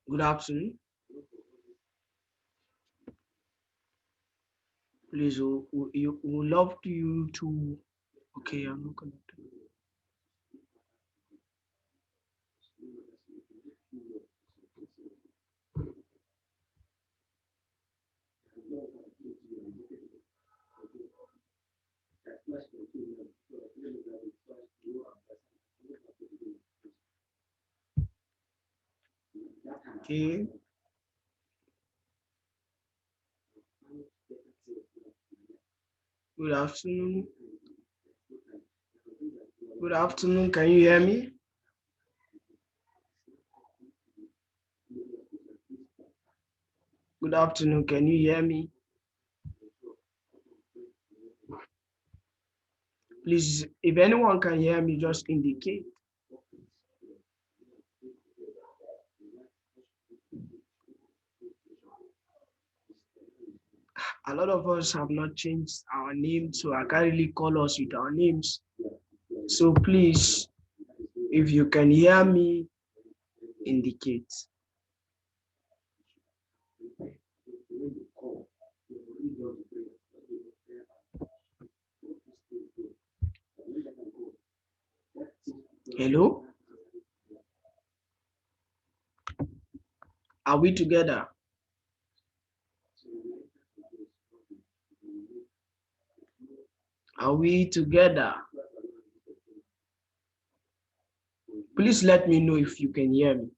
Good afternoon. Please, you would love you to. Okay, I'm not connected. Okay. Good afternoon. Good afternoon. Can you hear me? Good afternoon. Can you hear me? Please, if anyone can hear me, just indicate. A lot of us have not changed our name, so I can't really call us with our names. So please, if you can hear me, indicate. Hello? Are we together? Are we together? Please let me know if you can hear me.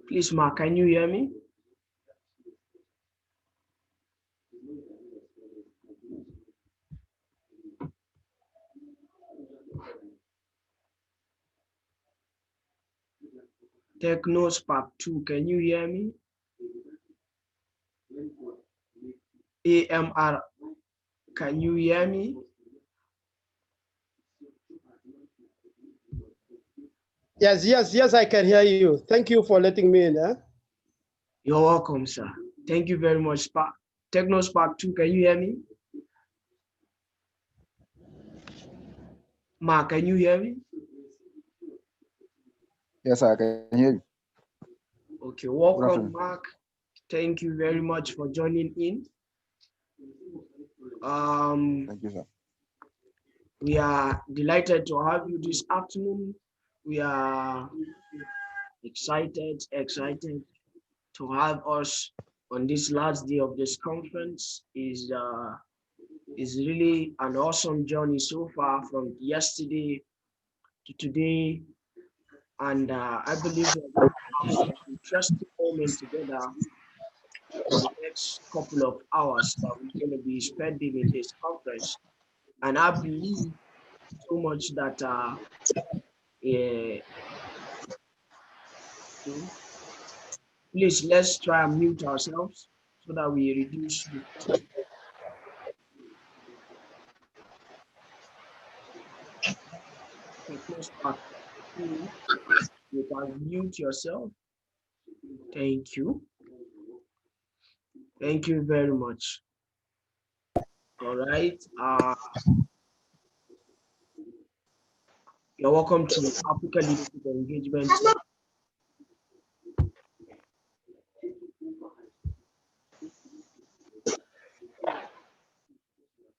Please, Mark, can you hear me? Technos Part 2, can you hear me? AMR, can you hear me? Yes, I can hear you. Thank you for letting me in. You're welcome, sir. Thank you very much. Technos Part 2, can you hear me? Mark, can you hear me? Yes, I can hear you. Okay, welcome, Mark. Thank you very much for joining in. Thank you, sir. We are delighted to have you this afternoon. We are excited to have us on this last day of this conference. Is really an awesome journey so far from yesterday to today, and I believe we're going to have some interesting moments together in the next couple of hours that we're going to be spending in this conference. And I believe so much that please let's try and mute ourselves so that we reduce the part. You can mute yourself. Thank you. Thank you very much. All right. You're welcome to Africa Leadership Engagement.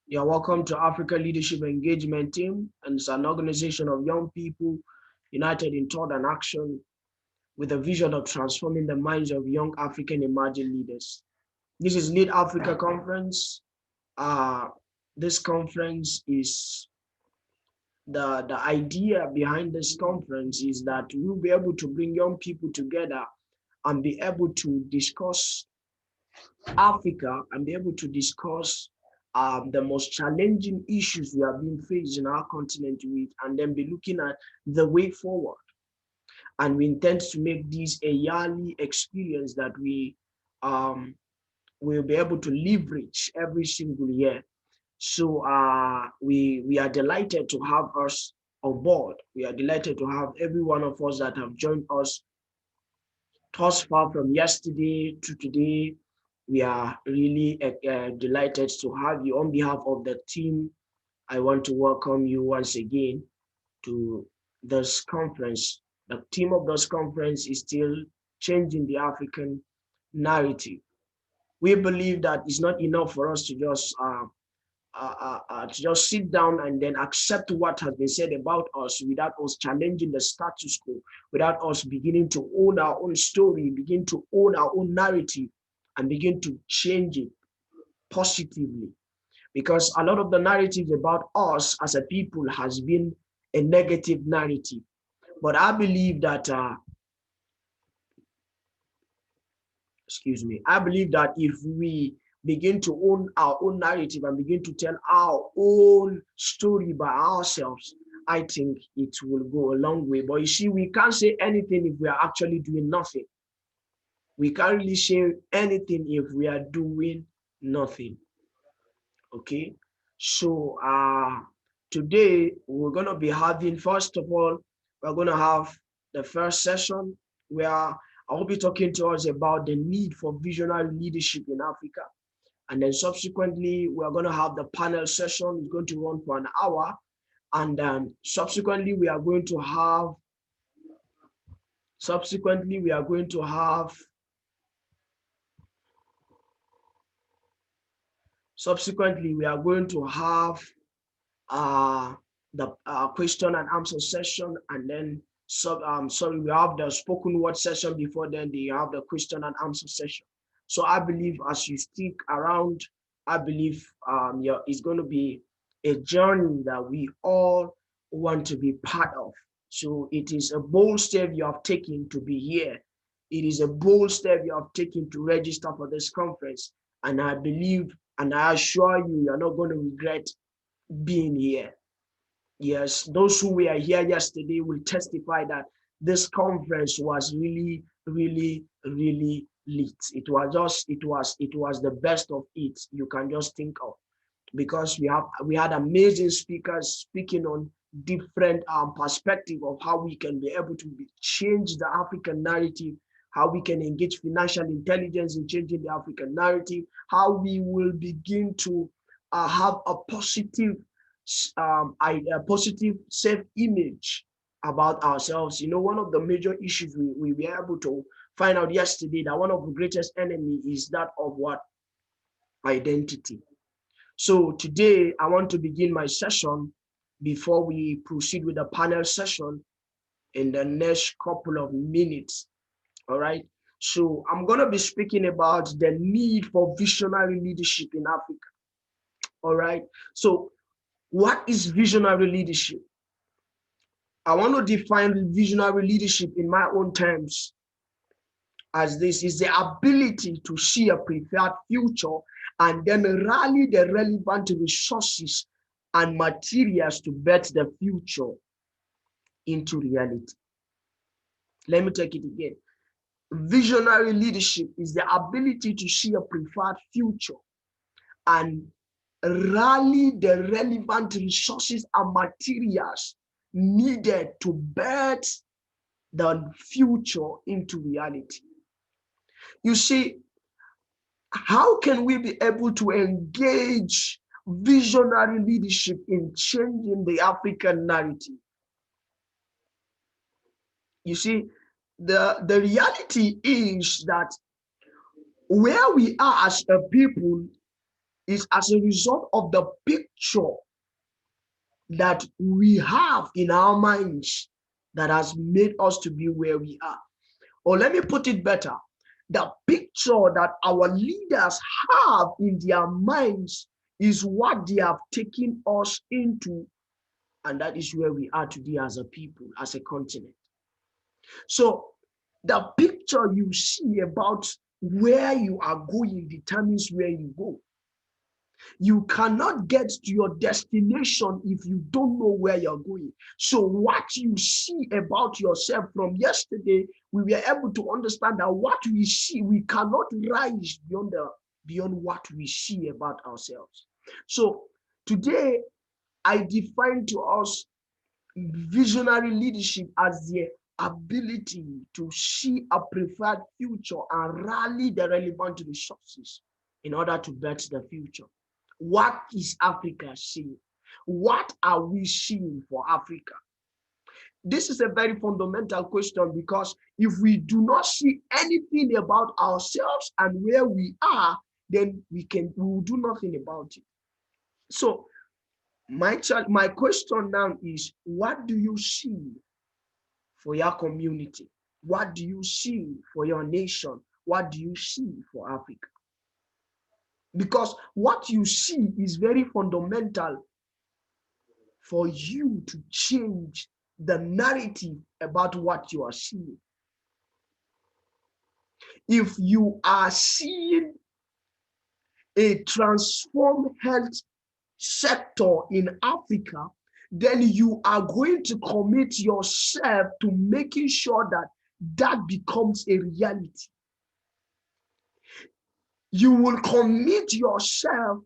You're welcome to Africa Leadership Engagement Team, and it's an organization of young people united in thought and action with a vision of transforming the minds of young African emerging leaders. This is Lead Africa Conference. This conference is the idea behind this conference is that we'll be able to bring young people together and be able to discuss Africa and be able to discuss the most challenging issues we have been faced in our continent with, and then be looking at the way forward. And we intend to make this a yearly experience that we will be able to leverage every single year. So we are delighted to have us on board. We are delighted to have every one of us that have joined us thus far from yesterday to today. We are really delighted to have you. On behalf of the team, I want to welcome you once again to this conference. The theme of this conference is still changing the African narrative. We believe that it's not enough for us to just sit down and then accept what has been said about us without us challenging the status quo, without us beginning to own our own story, begin to own our own narrative, and begin to change it positively. Because a lot of the narratives about us as a people has been a negative narrative. But I believe that I believe that if we begin to own our own narrative and begin to tell our own story by ourselves, I think it will go a long way. But you see, we can't say anything if we are actually doing nothing. We can't really say anything if we are doing nothing. Okay? So today we're going to be having, first of all, we're going to have the first session where I will be talking to us about the need for visionary leadership in Africa. And then subsequently, we're going to have the panel session. It's going to run for an hour. And subsequently, we are going to have the question and answer session, and then we have the spoken word session before then they have the question and answer session. So I believe as you stick around, I believe it's going to be a journey that we all want to be part of. So it is a bold step you have taken to be here. It is a bold step you have taken to register for this conference. And I believe and I assure you, you're not going to regret being here. Yes, those who were here yesterday will testify that this conference was really, really, really lit. It was the best of it you can just think of, because we had amazing speakers speaking on different perspective of how we can be able to change the African narrative, how we can engage financial intelligence in changing the African narrative, how we will begin to have a positive self-image about ourselves. You know, one of the major issues we were able to find out yesterday, that one of the greatest enemy is that of what? Identity. So today I want to begin my session before we proceed with the panel session in the next couple of minutes. All right. So I'm going to be speaking about the need for visionary leadership in Africa. All right. So what is visionary leadership? I want to define visionary leadership in my own terms as this is the ability to see a preferred future and then rally the relevant resources and materials to bet the future into reality. Let me take it again. Visionary leadership is the ability to see a preferred future and rally the relevant resources and materials needed to bet the future into reality. You see, how can we be able to engage visionary leadership in changing the African narrative? You see, the reality is that where we are as a people is as a result of the picture that we have in our minds that has made us to be where we are. Or let me put it better, the picture that our leaders have in their minds is what they have taken us into, and that is where we are today as a people, as a continent. So The picture you see about where you are going determines where you go. You cannot get to your destination if you don't know where you're going. So what you see about yourself from yesterday, we were able to understand that what we see, we cannot rise beyond what we see about ourselves. So today, I define to us visionary leadership as the ability to see a preferred future and rally the relevant resources in order to bet the future. What is Africa seeing? What are we seeing for Africa? This is a very fundamental question, because if we do not see anything about ourselves and where we are, then we will do nothing about it. So my question now is, what do you see for your community? What do you see for your nation? What do you see for Africa? Because what you see is very fundamental for you to change the narrative about what you are seeing. If you are seeing a transformed health sector in Africa, then you are going to commit yourself to making sure that that becomes a reality. You will commit yourself,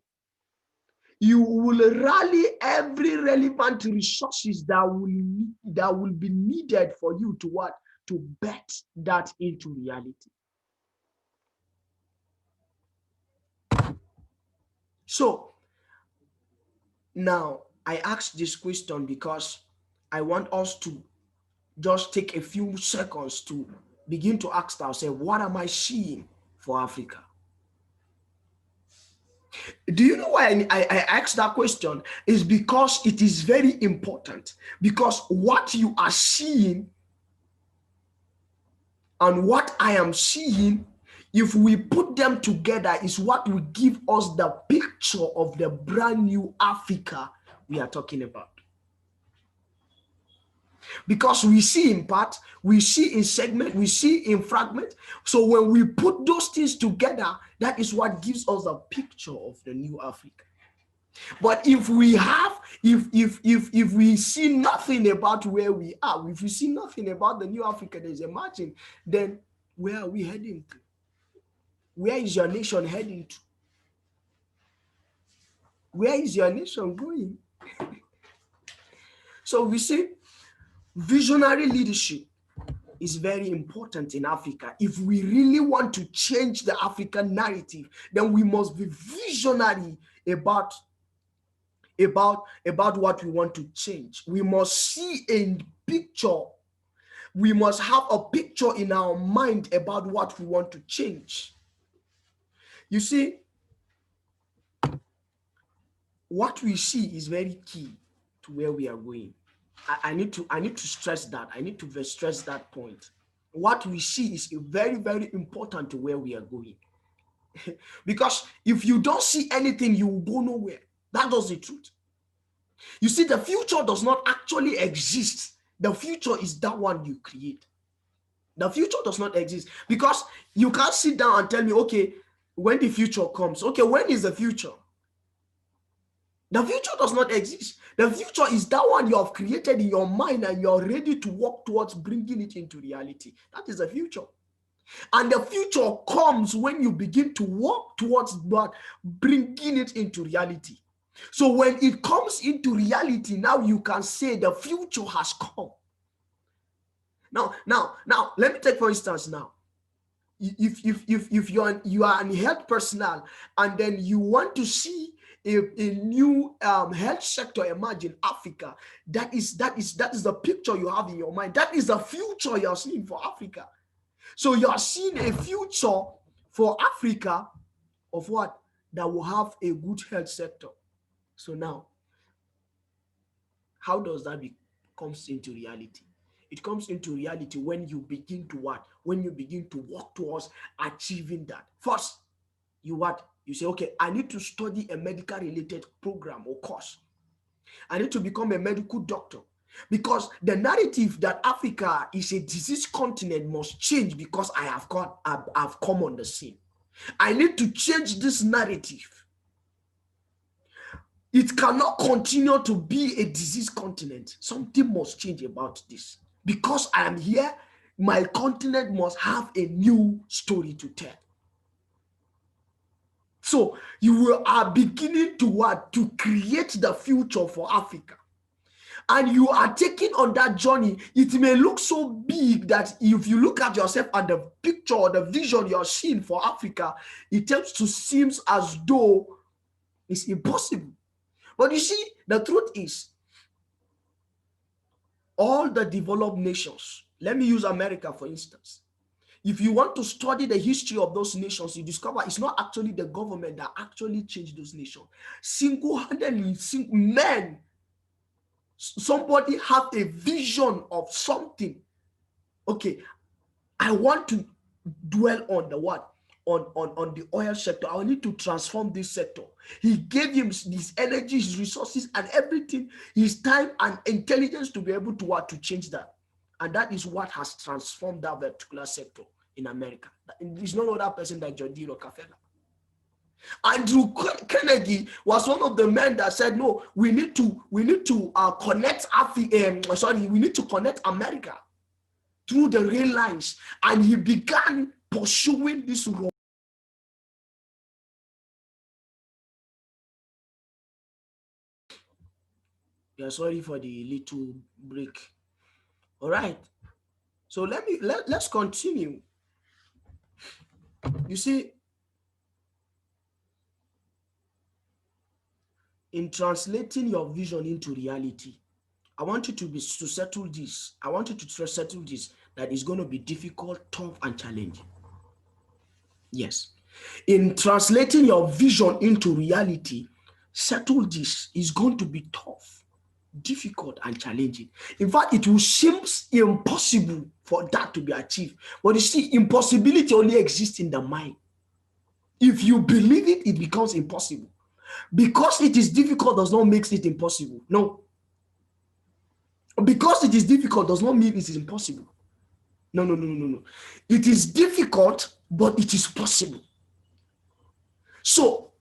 you will rally every relevant resources that will be needed for you to what? To bet that into reality. So now I ask this question because I want us to just take a few seconds to begin to ask ourselves, what am I seeing for Africa? Do you know why I asked that question? Is because it is very important. Because what you are seeing and what I am seeing, if we put them together, is what will give us the picture of the brand new Africa we are talking about. Because we see in part, we see in segment, we see in fragment. So when we put those things together, that is what gives us a picture of the new Africa. But if we see nothing about where we are, if we see nothing about the new Africa that is emerging, then where are we heading to? Where is your nation heading to? Where is your nation going? So we see visionary leadership is very important in Africa. If we really want to change the African narrative, then we must be visionary about what we want to change. We must see a picture. We must have a picture in our mind about what we want to change. You see, what we see is very key to where we are going. I need to stress that. I need to stress that point. What we see is very, very important to where we are going. Because if you don't see anything, you will go nowhere. That's the truth. You see, the future does not actually exist. The future is that one you create. The future does not exist, because you can't sit down and tell me, okay, when the future comes. Okay, when is the future? The future does not exist. The future is that one you have created in your mind and you're ready to work towards bringing it into reality. That is the future. And the future comes when you begin to work towards bringing it into reality. So when it comes into reality, now you can say the future has come. Now, let me take for instance now. If you are an health personnel and then you want to see a new health sector emerge in Africa, that is the picture you have in your mind. That is the future you are seeing for Africa. So you are seeing a future for Africa of what? That will have a good health sector. So now, how does that comes into reality? It comes into reality when you begin to what? When you begin to work towards achieving that. First, you what? You say, okay, I need to study a medical related program or course. I need to become a medical doctor. Because the narrative that Africa is a disease continent must change because I've come on the scene. I need to change this narrative. It cannot continue to be a disease continent. Something must change about this. Because I am here, my continent must have a new story to tell. So you are beginning to what? To create the future for Africa. And you are taking on that journey. It may look so big that if you look at yourself and the picture or the vision you're seeing for Africa, it tends to seem as though it's impossible. But you see, the truth is, all the developed nations, let me use America for instance. If you want to study the history of those nations, you discover it's not actually the government that actually changed those nations. Single-handedly, men, somebody have a vision of something. Okay, I want to dwell on the what? On the oil sector. I need to transform this sector. He gave him his energy, his resources, and everything, his time and intelligence to be able to what? To change that. And that is what has transformed that particular sector in America. There's no other person like John D. Rockefeller. Andrew Kennedy was one of the men that said, no, we need to connect we need to connect America through the rail lines. And he began pursuing this road. Yeah, sorry for the little break. All right. So let's continue. You see, in translating your vision into reality, I want you to settle this. I want you to settle this, that is going to be difficult, tough, and challenging. Yes. In translating your vision into reality, settle this. Is going to be tough, difficult, and challenging. In fact, it will seem impossible for that to be achieved. But you see, impossibility only exists in the mind. If you believe it, it becomes impossible. Because it is difficult does not make it impossible. No. Because it is difficult does not mean it is impossible. No. It is difficult, but it is possible. So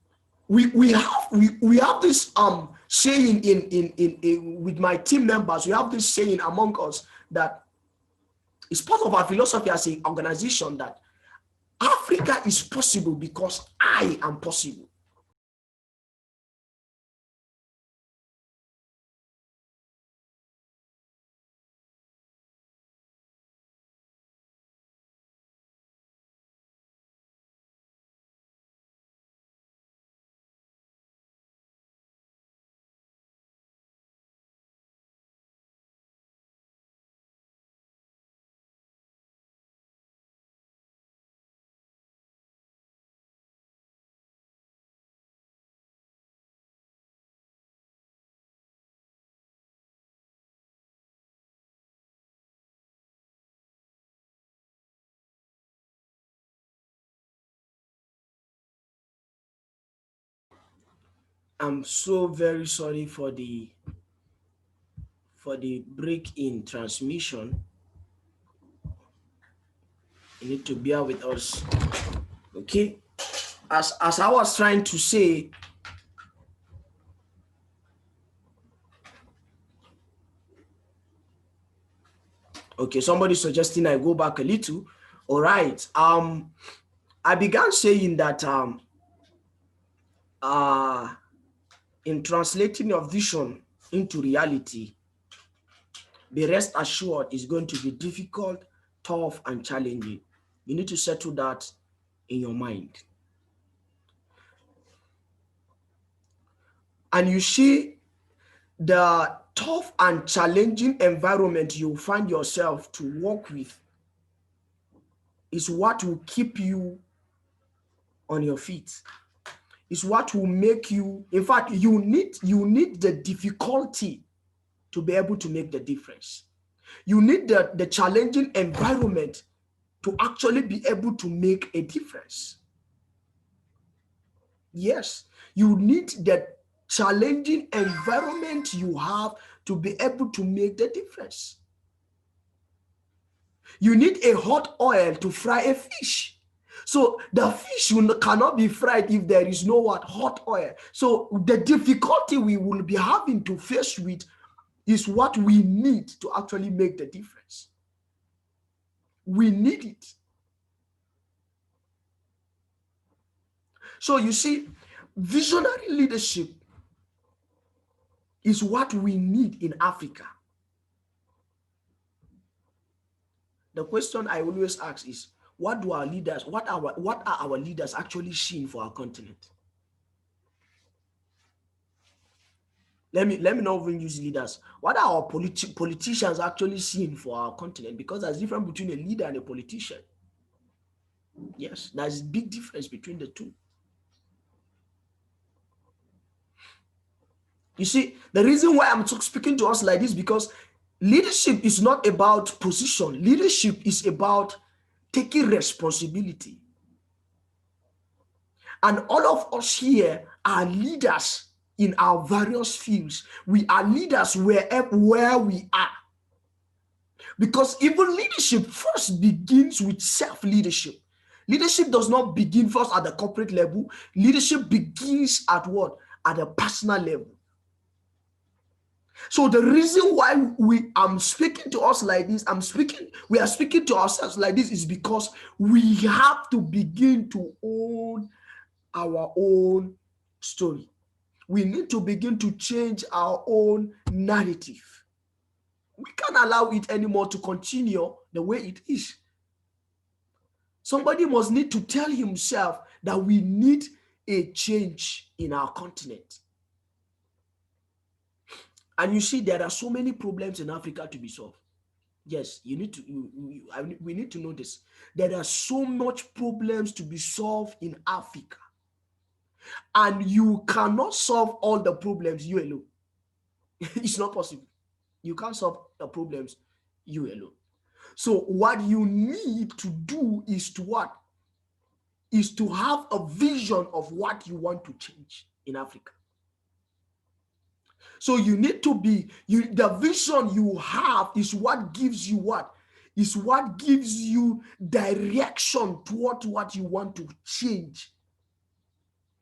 we have this saying in with my team members. We have this saying among us that it's part of our philosophy as an organization that Africa is possible because I am possible. I'm so very sorry for the break in transmission. You need to bear with us. Okay. As I was trying to say, okay, somebody suggesting I go back a little. All right. I began saying that in translating your vision into reality, be rest assured it's going to be difficult, tough, and challenging. You need to settle that in your mind. And you see, the tough and challenging environment you find yourself to work with is what will keep you on your feet. It's what will make you, in fact, you need the difficulty to be able to make the difference. You need the challenging environment to actually be able to make a difference. Yes, you need the challenging environment you have to be able to make the difference. You need a hot oil to fry a fish. So the fish cannot be fried if there is no what? Hot oil. So the difficulty we will be having to face with is what we need to actually make the difference. We need it. So you see, visionary leadership is what we need in Africa. The question I always ask is, what are our leaders actually seeing for our continent? Let me not even use leaders. What are our politicians actually seeing for our continent? Because there's a difference between a leader and a politician. Yes, there's a big difference between the two. You see, the reason why I'm speaking to us like this, because leadership is not about position. Leadership is about taking responsibility. And all of us here are leaders in our various fields. We are leaders where we are. Because even leadership first begins with self-leadership. Leadership does not begin first at the corporate level. Leadership begins at what? At a personal level. So the reason why I'm speaking to us like this, we are speaking to ourselves like this is because we have to begin to own our own story. We need to begin to change our own narrative. We can't allow it anymore to continue the way it is. Somebody must need to tell himself that we need a change in our continent. And you see, there are so many problems in Africa to be solved. Yes, we need to know this. There are so much problems to be solved in Africa. And you cannot solve all the problems you alone. It's not possible. You can't solve the problems you alone. So what you need to do is to what? Is to have a vision of what you want to change in Africa. So you need to be, the vision you have is what gives you what? Is what gives you direction toward what you want to change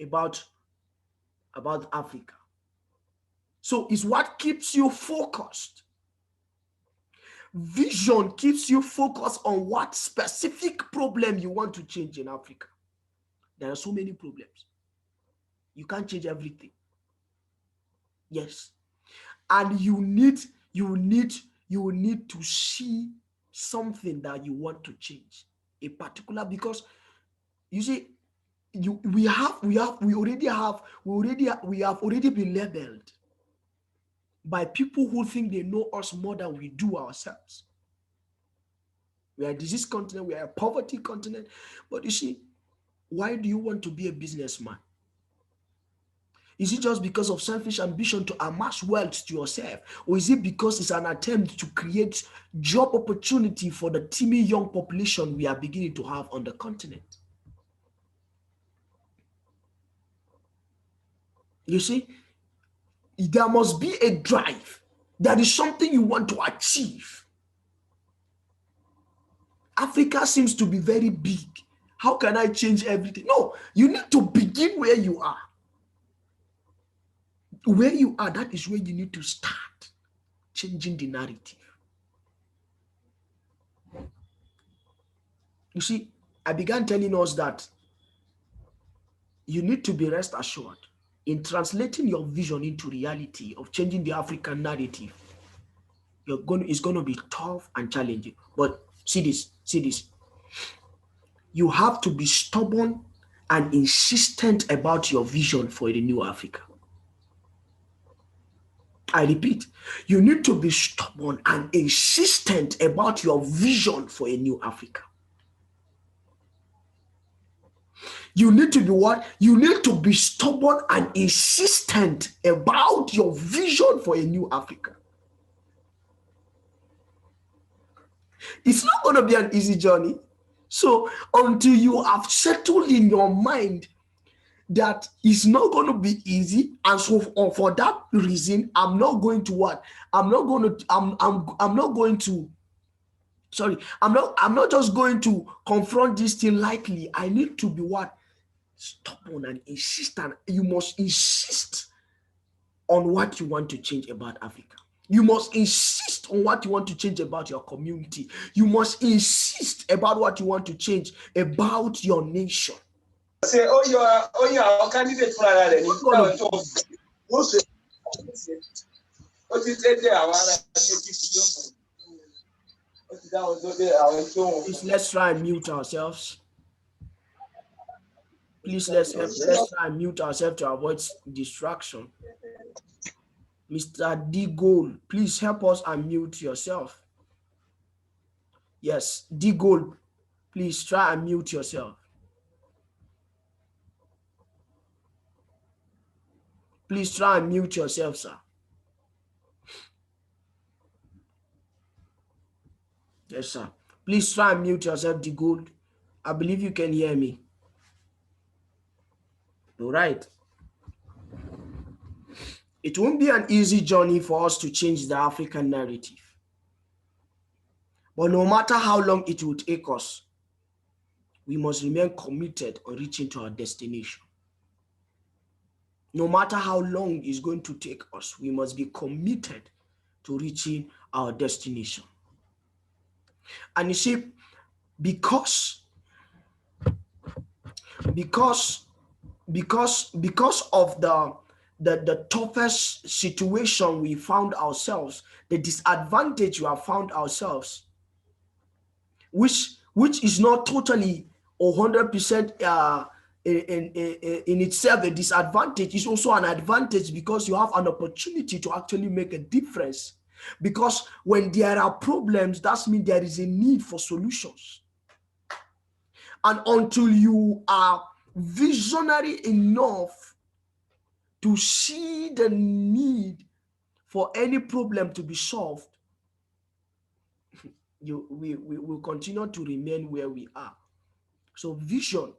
about Africa. So it's what keeps you focused. Vision keeps you focused on what specific problem you want to change in Africa. There are so many problems. You can't change everything. Yes. And you need to see something that you want to change. A particular, because you see, we have already been labeled by people who think they know us more than we do ourselves. We are a disease continent, we are a poverty continent. But you see, why do you want to be a businessman? Is it just because of selfish ambition to amass wealth to yourself? Or is it because it's an attempt to create job opportunity for the teeming young population we are beginning to have on the continent? You see, there must be a drive. That is something you want to achieve. Africa seems to be very big. How can I change everything? No, you need to begin where you are. Where you are, that is where you need to start changing the narrative. You see, I began telling us that you need to be rest assured in translating your vision into reality of changing the African narrative. It's going to be tough and challenging. But see this. You have to be stubborn and insistent about your vision for the new Africa. I repeat, you need to be stubborn and insistent about your vision for a new Africa. You need to be what? You need to be stubborn and insistent about your vision for a new Africa. It's not going to be an easy journey. So until you have settled in your mind that it's not going to be easy, and so for that reason, I'm not going to what? I'm not going to. I'm not going to. Sorry, I'm not just going to confront this thing lightly. I need to be what? Stubborn and insistent. You must insist on what you want to change about Africa. You must insist on what you want to change about your community. You must insist about what you want to change about your nation. Say, your candidate for that. Please, let's try and mute ourselves. Please, let's try and mute ourselves to avoid distraction. Mr. D Gold, please help us unmute yourself. Yes, D Gold, please try and mute yourself. Please try and mute yourself, sir. Yes, sir. Please try and mute yourself, D Gold. I believe you can hear me. All right. It won't be an easy journey for us to change the African narrative. But no matter how long it will take us, we must remain committed on reaching to our destination. No matter how long it's going to take us, we must be committed to reaching our destination. And you see, because of the toughest situation we found ourselves, the disadvantage we have found ourselves, which is not totally 100% in itself a disadvantage, is also an advantage because you have an opportunity to actually make a difference. Because when there are problems, that means there is a need for solutions. And until you are visionary enough to see the need for any problem to be solved, we will continue to remain where we are. So vision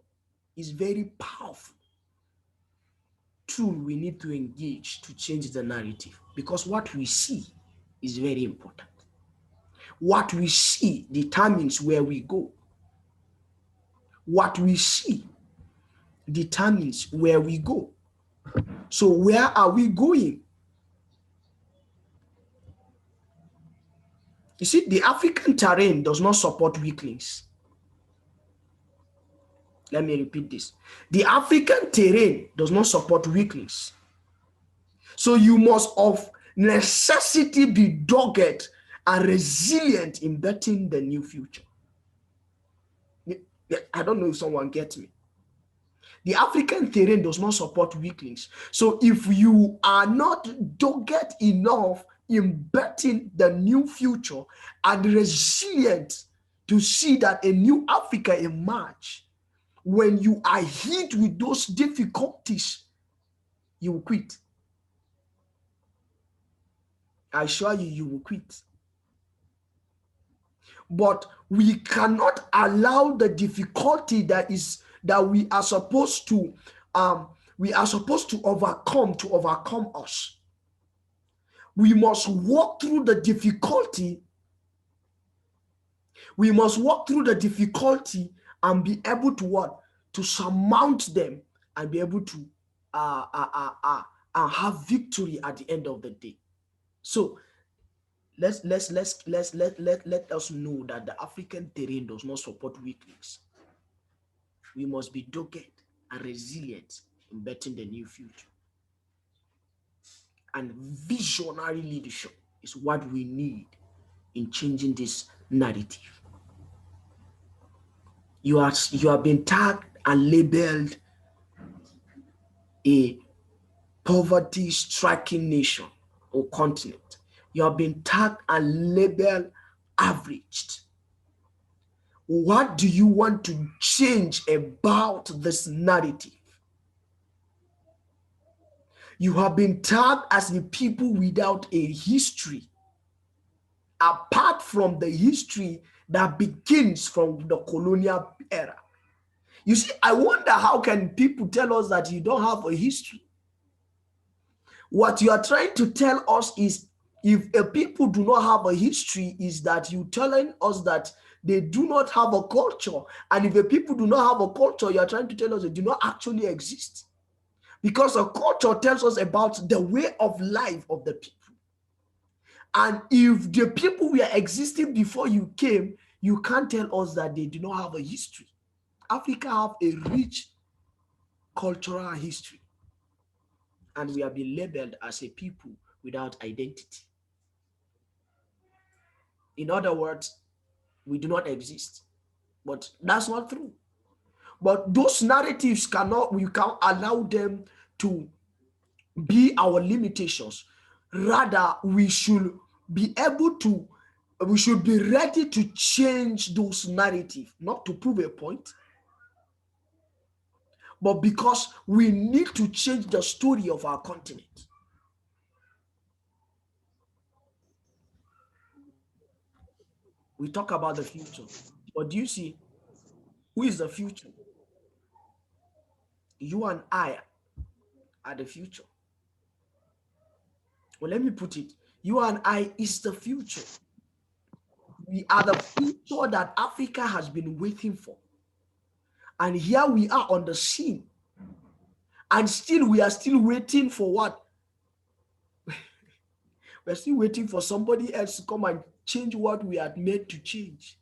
is very powerful tool we need to engage to change the narrative, because what we see is very important. What we see determines where we go. What we see determines where we go. So where are we going? You see, the African terrain does not support weaklings. Let me repeat this. The African terrain does not support weaklings. So you must of necessity be dogged and resilient in betting the new future. I don't know if someone gets me. The African terrain does not support weaklings. So if you are not dogged enough in betting the new future and resilient to see that a new Africa emerge, when you are hit with those difficulties, you will quit. I assure you, you will quit. But we cannot allow the difficulty that we are supposed to overcome us. We must walk through the difficulty. We must walk through the difficulty and be able to what? To surmount them and be able to have victory at the end of the day. So let us know that the African terrain does not support weaklings. We must be dogged and resilient in betting the new future. And visionary leadership is what we need in changing this narrative. You have been tagged and labeled a poverty-stricken nation or continent. You have been tagged and labeled averaged. What do you want to change about this narrative? You have been tagged as a people without a history, apart from the history that begins from the colonial era. You see, I wonder how can people tell us that you don't have a history? What you are trying to tell us is, if a people do not have a history, is that you telling us that they do not have a culture. And if a people do not have a culture, you are trying to tell us they do not actually exist. Because a culture tells us about the way of life of the people. And if the people were existing before you came, you can't tell us that they do not have a history. Africa have a rich cultural history. And we have been labeled as a people without identity. In other words, we do not exist. But that's not true. But those narratives we can't allow them to be our limitations. Rather, we should be ready to change those narratives, not to prove a point, but because we need to change the story of our continent. We talk about the future, but do you see who is the future? You and I are the future. Well, let me put it. You and I is the future. We are the future that Africa has been waiting for. And here we are on the scene. And still, we are still waiting for what? We're still waiting for somebody else to come and change what we are made to change.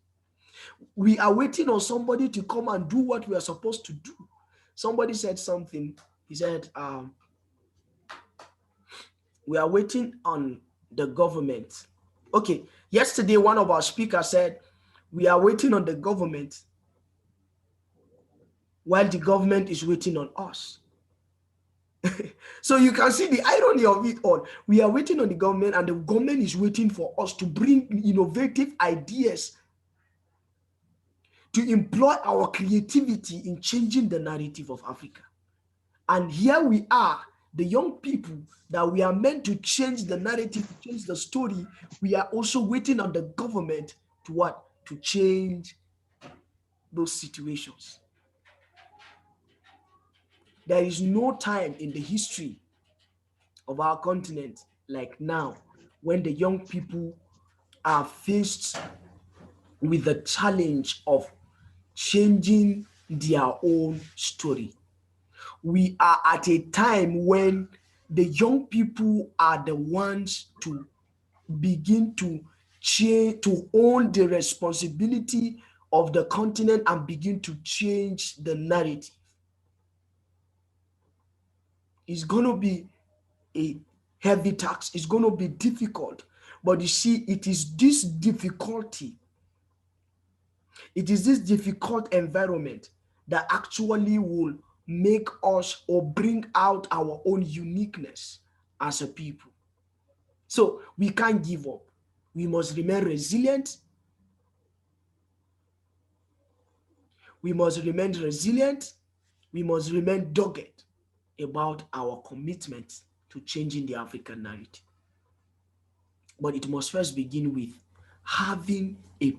We are waiting on somebody to come and do what we are supposed to do. Somebody said something. He said, we are waiting on the government. Okay, yesterday one of our speakers said, we are waiting on the government while the government is waiting on us. So you can see the irony of it all. We are waiting on the government and the government is waiting for us to bring innovative ideas to employ our creativity in changing the narrative of Africa. And here we are, the young people that we are meant to change the narrative, to change the story. We are also waiting on the government to what? To change those situations. There is no time in the history of our continent like now, when the young people are faced with the challenge of changing their own story. We are at a time when the young people are the ones to begin to change, to own the responsibility of the continent and begin to change the narrative. It's going to be a heavy task. It's going to be difficult. But you see, it is this difficulty, it is this difficult environment that actually will make us or bring out our own uniqueness as a people. So we can't give up. We must remain resilient. We must remain resilient. We must remain dogged about our commitment to changing the African narrative. But it must first begin with having a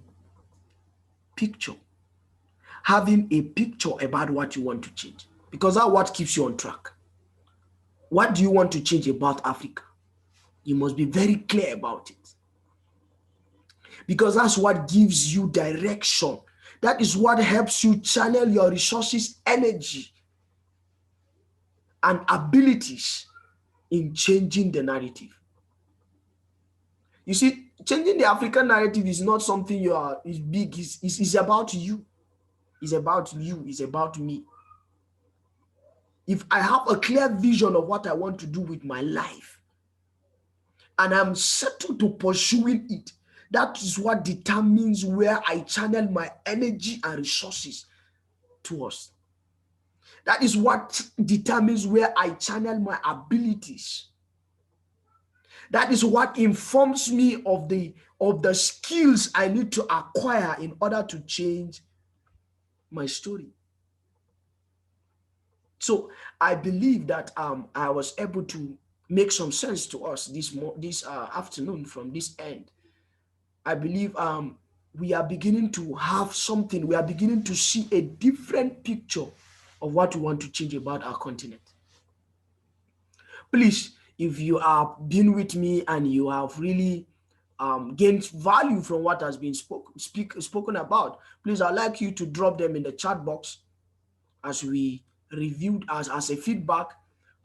picture about what you want to change, because that's what keeps you on track. What do you want to change about Africa? You must be very clear about it, because that's what gives you direction. That is what helps you channel your resources, energy, and abilities in changing the narrative. You see, changing the African narrative is not something is big. It's about you. It's about you. It's about me. If I have a clear vision of what I want to do with my life, and I'm settled to pursuing it, that is what determines where I channel my energy and resources towards. That is what determines where I channel my abilities. That is what informs me of the skills I need to acquire in order to change my story. So I believe that I was able to make some sense to us this afternoon from this end. I believe we are beginning to have something, we are beginning to see a different picture of what we want to change about our continent. Please, if you have been with me and you have really gained value from what has been spoken about, please, I'd like you to drop them in the chat box as we reviewed as a feedback.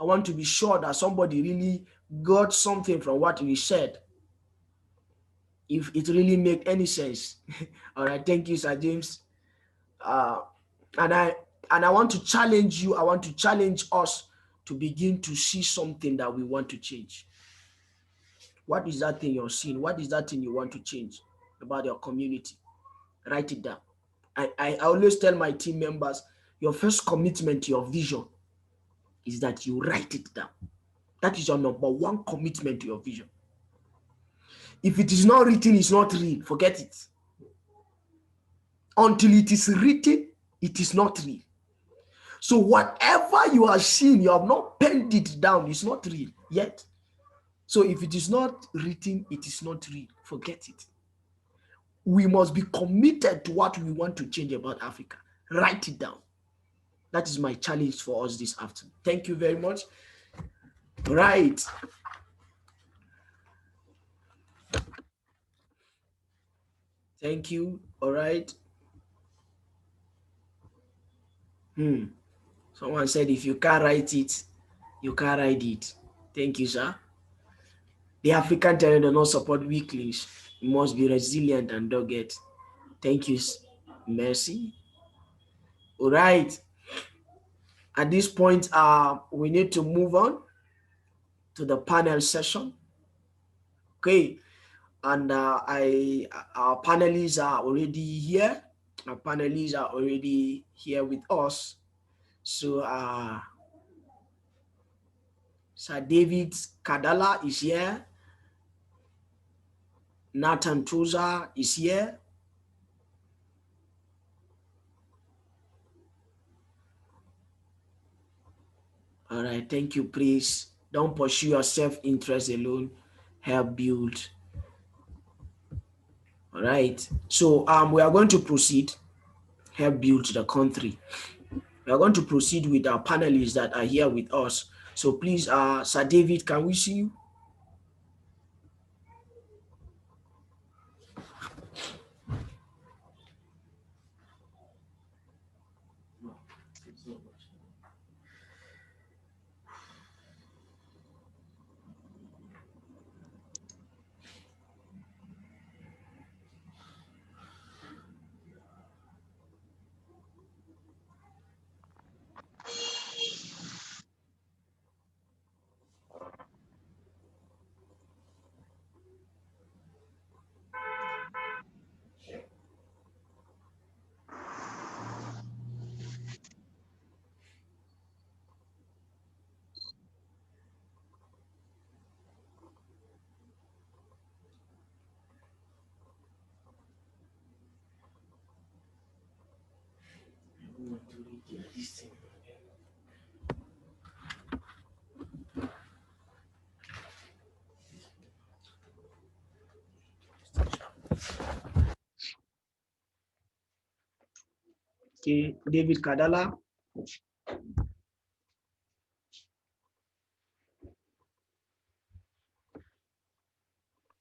I want to be sure that somebody really got something from what we said, if it really make any sense. All right, thank you, Sir James. Uh, and I want to challenge you. I want to challenge us to begin to see something that we want to change. What is that thing you're seeing? What is that thing you want to change about your community? Write it down. I always tell my team members, your first commitment to your vision is that you write it down. That is your number one commitment to your vision. If it is not written, it's not real. Forget it. Until it is written, it is not real. So whatever you are seeing, you have not penned it down, it's not real yet. So if it is not written, it is not real. Forget it. We must be committed to what we want to change about Africa. Write it down. That is my challenge for us this afternoon. Thank you very much. Right. Thank you. All right. Someone said if you can't write it, you can't write it. Thank you, sir. The African terrain does not support weaklings. You must be resilient and dogged. Thank you, Mercy. All right. At this point, we need to move on to the panel session. Okay. And our panelists are already here. Our panelists are already here with us. So Sir David Kadala is here. Nathan Toza is here. All right, thank you, please. Don't pursue your self-interest alone. Help build. All right, so we are going to proceed. Help build the country. We are going to proceed with our panelists that are here with us. So please, Sir David, can we see you? Okay, David Kadala.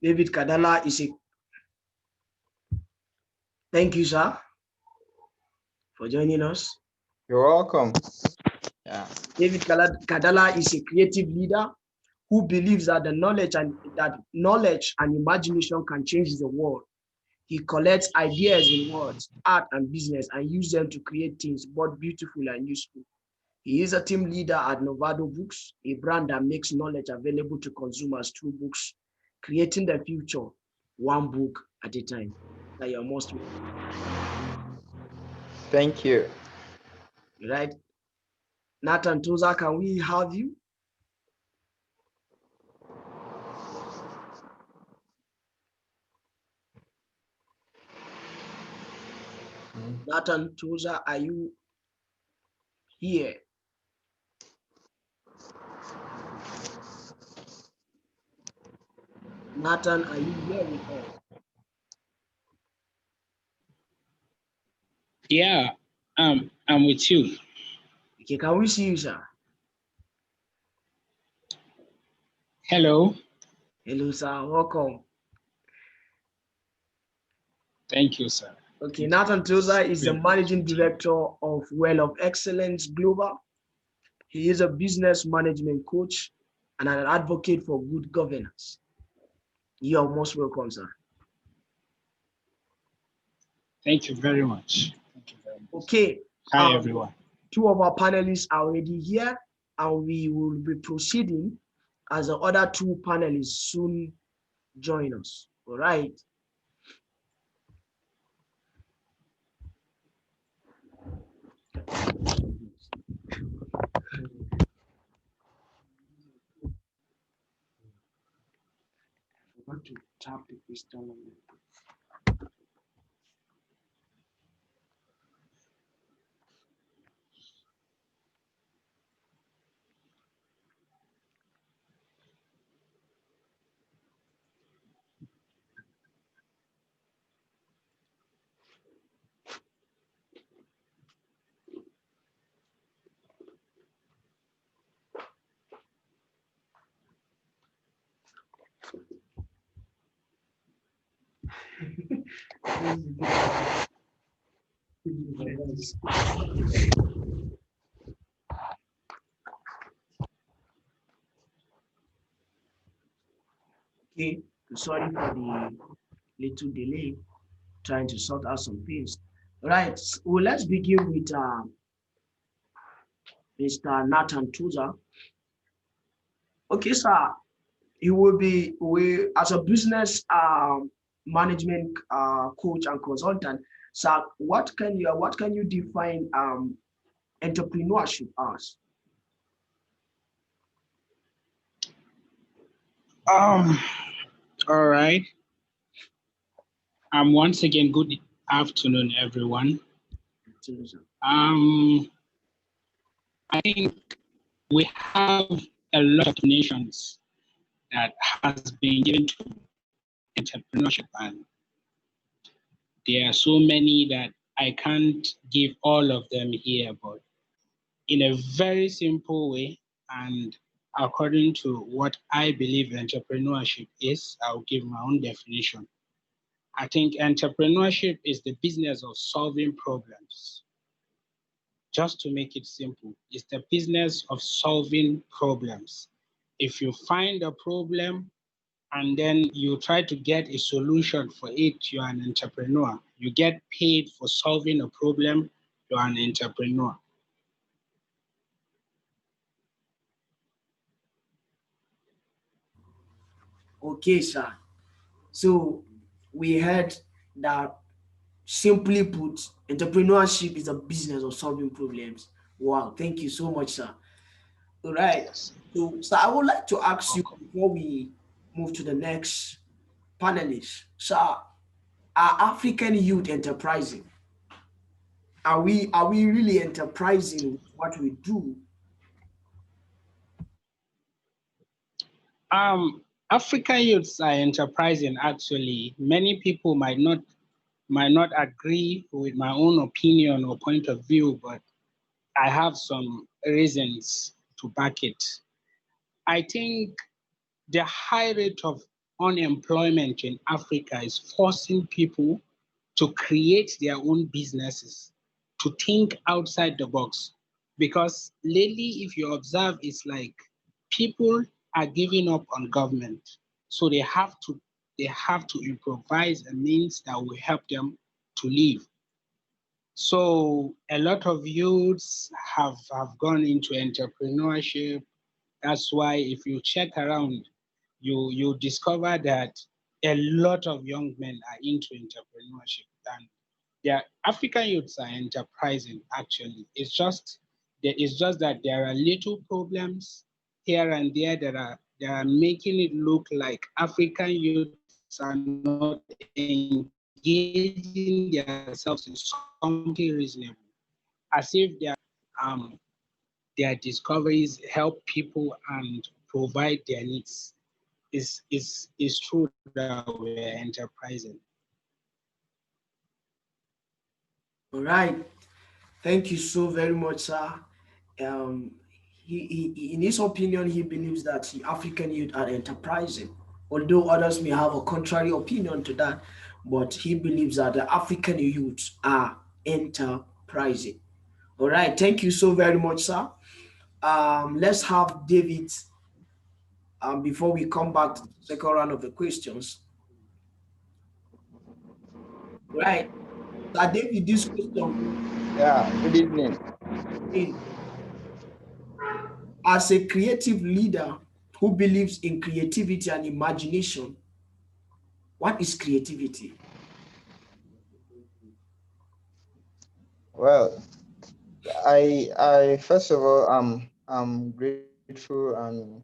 David Kadala is a, thank you, sir, for joining us. You're welcome. Yeah. David Kadala is a creative leader who believes that knowledge and imagination can change the world. He collects ideas in words, art, and business and uses them to create things both beautiful and useful. He is a team leader at Novado Books, a brand that makes knowledge available to consumers through books, creating the future one book at a time. That you're most Thank you. right. Nathan Toza, can we have you? Nathan Toza, are you here? Nathan, are you here with us? Yeah, I'm with you. Okay, can we see you, sir? Hello. Hello, sir. Welcome. Thank you, sir. Okay, Nathan Toza is the Very good. managing director of Well of Excellence Global. He is a business management coach and an advocate for good governance. You are most welcome, sir. Thank you very much. Thank you very much. Okay. Hi, everyone. Two of our panelists are already here, and we will be proceeding as the other two panelists soon join us. All right. I forgot to tap the crystal on the Okay, sorry for the little delay, trying to sort out some things. All right, well, let's begin with Mr. Nathan Tuza. Okay, sir, you will be as a business management coach and consultant. So, what can you define entrepreneurship as? All right. Once again, good afternoon, everyone. I think we have a lot of nations that has been given to entrepreneurship, and there are so many that I can't give all of them here, but in a very simple way and according to what I believe entrepreneurship is, I'll give my own definition. I think entrepreneurship is the business of solving problems. Just to make it simple, it's the business of solving problems. If you find a problem and then you try to get a solution for it, you're an entrepreneur. You get paid for solving a problem, you're an entrepreneur. Okay, sir. So we heard that, simply put, entrepreneurship is a business of solving problems. Wow, thank you so much, sir. All right. Yes. So I would like to ask you before we move to the next panelist, sir, are African youth enterprising? Are we really enterprising with what we do? African youths are enterprising actually. Many people might not agree with my own opinion or point of view, but I have some reasons to back it. I think the high rate of unemployment in Africa is forcing people to create their own businesses, to think outside the box. Because lately, if you observe, it's like people are giving up on government. So they have to improvise a means that will help them to live. So a lot of youths have gone into entrepreneurship. That's why if you check around, you discover that a lot of young men are into entrepreneurship, and their African youths are enterprising actually. It's just that there are little problems here and there that are making it look like African youths are not engaging themselves in something reasonable, as if their discoveries help people and provide their needs. Is true that we're enterprising. All right. Thank you so very much, sir. Um, in his opinion, he believes that the African youth are enterprising, although others may have a contrary opinion to that. But he believes that the African youths are enterprising. All right, thank you so very much, sir. Let's have David before we come back to the second round of the questions. Right, Sir David, this question Yeah, good evening. is, as a creative leader who believes in creativity and imagination, what is creativity? Well, I first of all, I'm grateful and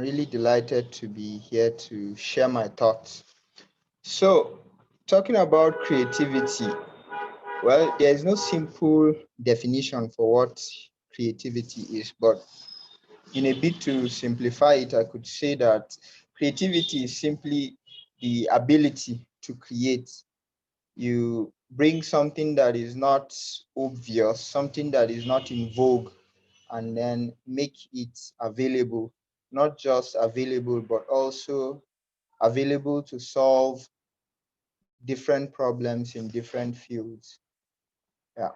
really delighted to be here to share my thoughts. So, talking about creativity, well, there is no simple definition for what creativity is, but in a bit to simplify it, I could say that creativity is simply the ability to create. You bring something that is not obvious, something that is not in vogue, and then make it available, not just available, but also available to solve different problems in different fields. Yeah.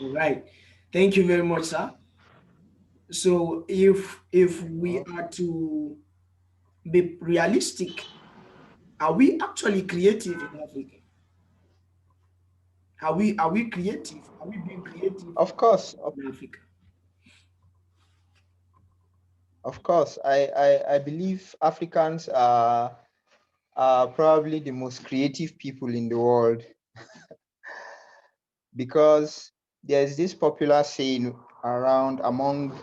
All right, thank you very much, sir. So, if we Well, are to be realistic, are we actually creative in Africa? Are we creative? Are we being creative of course, of, in Africa? of course, I believe Africans are probably the most creative people in the world because there's this popular saying around among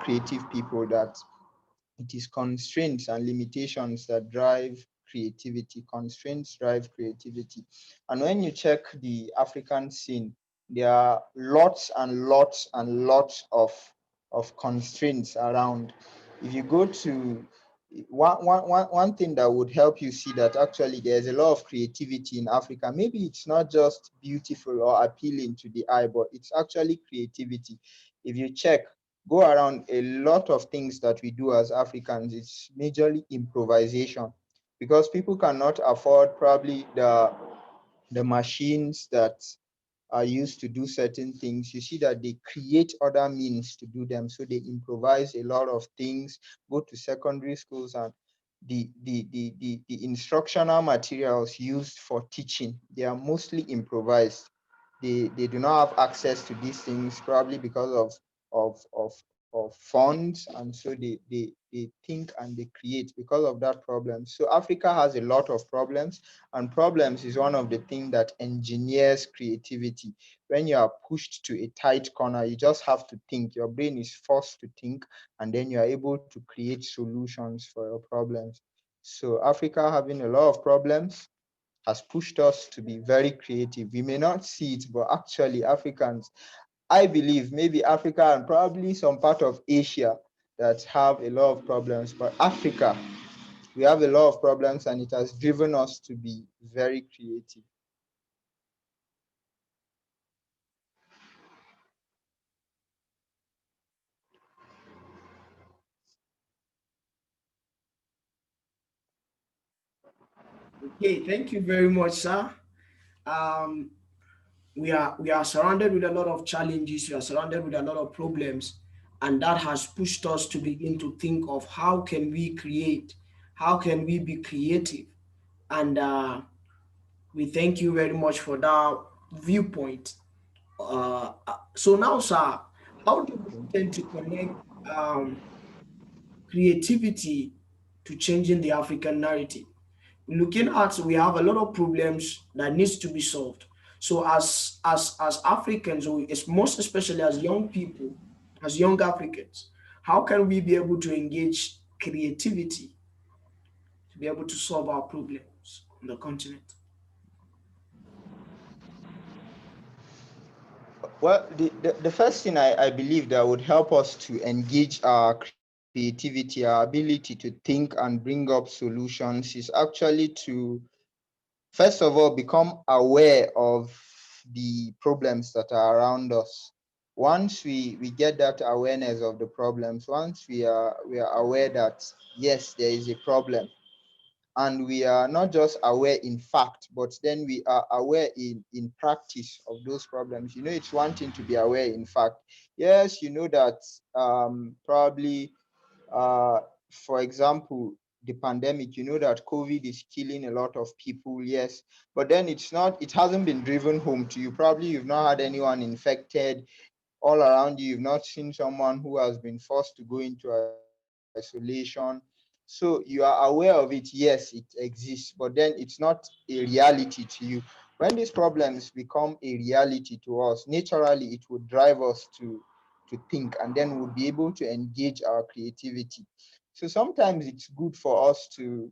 creative people that it is constraints and limitations that drive creativity. Constraints drive creativity. And when you check the African scene, there are lots and lots and lots of constraints around. If you go to one thing that would help you see that actually there's a lot of creativity in Africa. Maybe it's not just beautiful or appealing to the eye, but it's actually creativity. If you check, go around, a lot of things that we do as Africans, it's majorly improvisation because people cannot afford probably the machines that are used to do certain things. You see that they create other means to do them. So they improvise a lot of things, go to secondary schools and the instructional materials used for teaching, they are mostly improvised. They do not have access to these things probably because of of of funds, and so they think and they create because of that problem. So Africa has a lot of problems, and problems is one of the things that engineers creativity. When you are pushed to a tight corner, you just have to think, your brain is forced to think, and then you are able to create solutions for your problems. So Africa having a lot of problems has pushed us to be very creative. We may not see it, but actually Africans, I believe maybe Africa and probably some part of Asia that have a lot of problems, but Africa, we have a lot of problems and it has driven us to be very creative. Okay, thank you very much, sir. Um, we are surrounded with a lot of challenges. We are surrounded with a lot of problems, and that has pushed us to begin to think of how can we create, how can we be creative, and we thank you very much for that viewpoint. So now, sir, how do we tend to connect um, creativity to changing the African narrative? Looking at, we have a lot of problems that needs to be solved. So as Africans, or most especially as young people, as young Africans, how can we be able to engage creativity to be able to solve our problems on the continent? Well, the first thing I believe that would help us to engage our creativity, our ability to think and bring up solutions is actually to, first of all, become aware of the problems that are around us. Once we get that awareness of the problems, once we are aware that yes, there is a problem, and we are not just aware in fact, but then we are aware in practice of those problems. It's one thing to be aware in fact. Yes, you know that probably, for example, the pandemic, you know that COVID is killing a lot of people, yes, but then it hasn't been driven home to you. Probably you've not had anyone infected all around you. You've not seen someone who has been forced to go into isolation. So you are aware of it. Yes, it exists, but then it's not a reality to you. When these problems become a reality to us, naturally it would drive us to think, and then we'll be able to engage our creativity. So sometimes it's good for us to,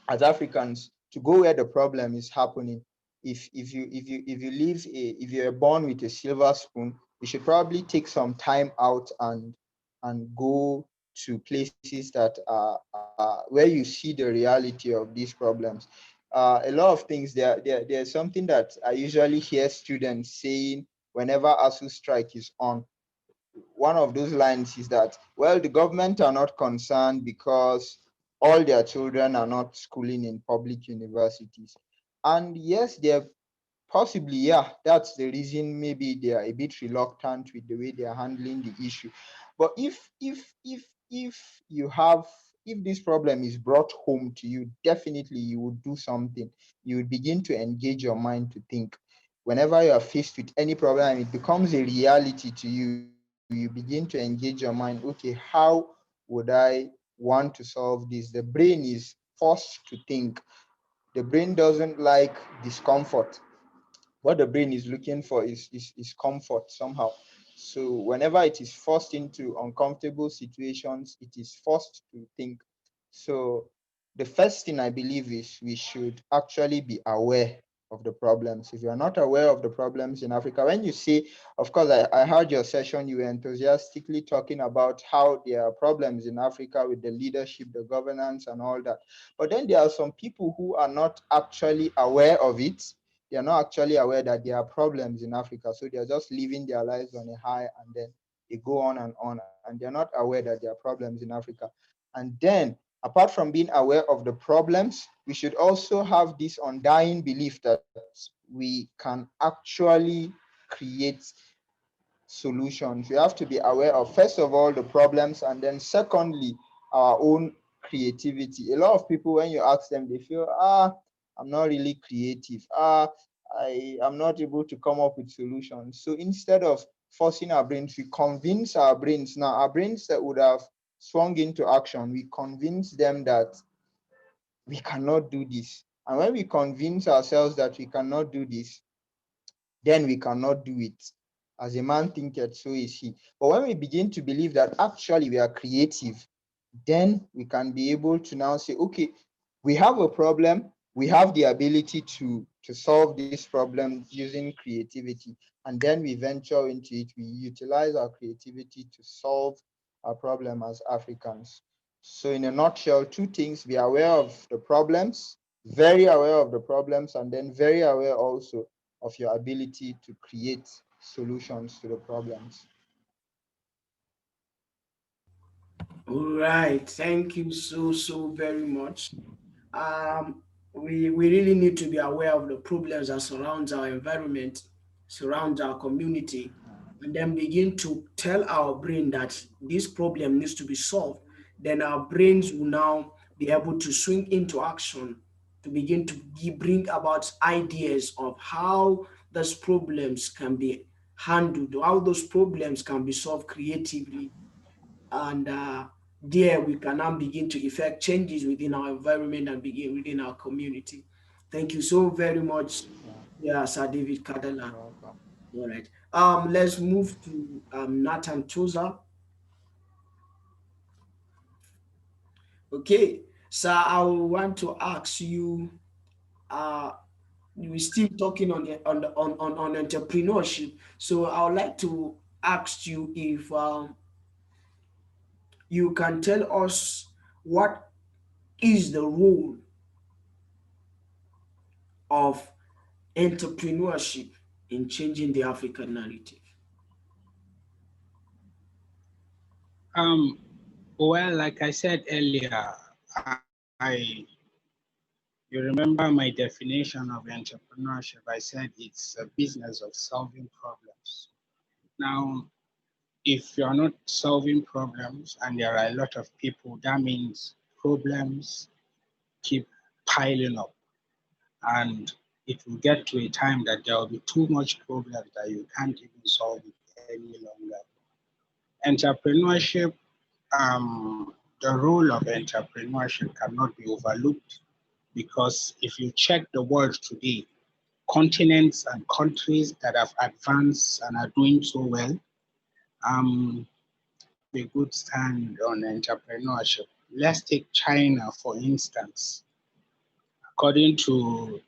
as Africans, to go where the problem is happening. If you live if you're born with a silver spoon, you should probably take some time out and go to places that are where you see the reality of these problems. A lot of things there's something that I usually hear students saying whenever ASU strike is on. One of those lines is that, well, the government are not concerned because all their children are not schooling in public universities. And yes, they're possibly, yeah, that's the reason maybe they are a bit reluctant with the way they are handling the issue. But if you have, if this problem is brought home to you, definitely you would do something. You would begin to engage your mind to think. Whenever you are faced with any problem, it becomes a reality to you. You begin to engage your mind. Okay, how would I want to solve this? The brain is forced to think. The brain doesn't like discomfort. What the brain is looking for is comfort somehow. So whenever it is forced into uncomfortable situations, it is forced to think. So the first thing I believe is we should actually be aware of the problems. If you are not aware of the problems in Africa, when you say, of course, I heard your session, you were enthusiastically talking about how there are problems in Africa with the leadership, the governance, and all that. But then there are some people who are not actually aware of it. They are not actually aware that there are problems in Africa. So they're just living their lives on a high, and then they go on, and they're not aware that there are problems in Africa. And then, apart from being aware of the problems, we should also have this undying belief that we can actually create solutions. We have to be aware of, first of all, the problems, and then secondly, our own creativity. A lot of people, when you ask them, they feel, I'm not really creative. I am not able to come up with solutions. So instead of forcing our brains, we convince our brains. Now, our brains that would have swung into action, we convince them that we cannot do this. And when we convince ourselves that we cannot do this, then we cannot do it. As a man thinketh, so is he. But when we begin to believe that actually we are creative, then we can be able to now say, okay, we have a problem, we have the ability to solve this problem using creativity, and then we venture into it. We utilize our creativity to solve our problem as Africans. So in a nutshell, two things: be aware of the problems, very aware of the problems, and then very aware also of your ability to create solutions to the problems. All right. Thank you so very much. Um, we really need to be aware of the problems that surrounds our environment, surrounds our community, and then begin to tell our brain that this problem needs to be solved. Then our brains will now be able to swing into action to begin to bring about ideas of how those problems can be handled, how those problems can be solved creatively, and there we can now begin to effect changes within our environment and begin within our community. Thank you so very much, yeah, Sir David Kadala. You're welcome. All right. Let's move to Nathan Toza. Okay, sir, I want to ask you, uh, we're still talking on entrepreneurship. So I would like to ask you if you can tell us what is the role of entrepreneurship in changing the African narrative. Well, like I said earlier, you remember my definition of entrepreneurship. I said it's a business of solving problems. Now, if you're not solving problems and there are a lot of people, that means problems keep piling up. And it will get to a time that there will be too much problems that you can't even solve it any longer. Entrepreneurship, the role of entrepreneurship cannot be overlooked because if you check the world today, continents and countries that have advanced and are doing so well, have a good stand on entrepreneurship. Let's take China, for instance. According to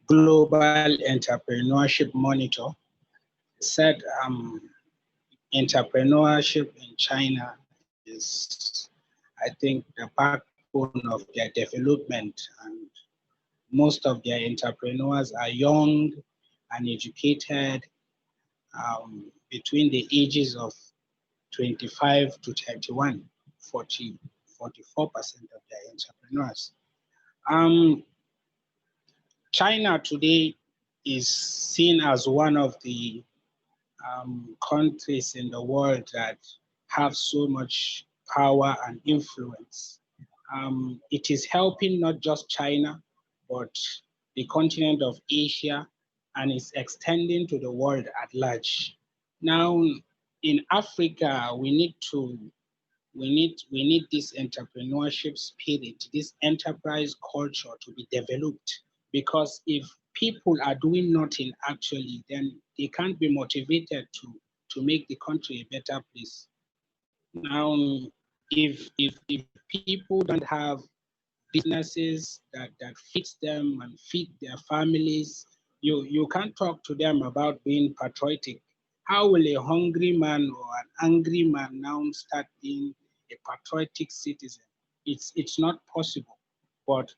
Global Entrepreneurship Monitor, said entrepreneurship in China is, I think, the backbone of their development, and most of their entrepreneurs are young and educated between the ages of 25 to 31, 44% of their entrepreneurs. Um, China today is seen as one of the countries in the world that have so much power and influence. It is helping not just China, but the continent of Asia, and is extending to the world at large. Now, in Africa, we need this entrepreneurship spirit, this enterprise culture to be developed. Because if people are doing nothing actually, then they can't be motivated to make the country a better place. Now, if people don't have businesses that fits them and feed their families, you can't talk to them about being patriotic. How will a hungry man or an angry man now start being a patriotic citizen? It's not possible. But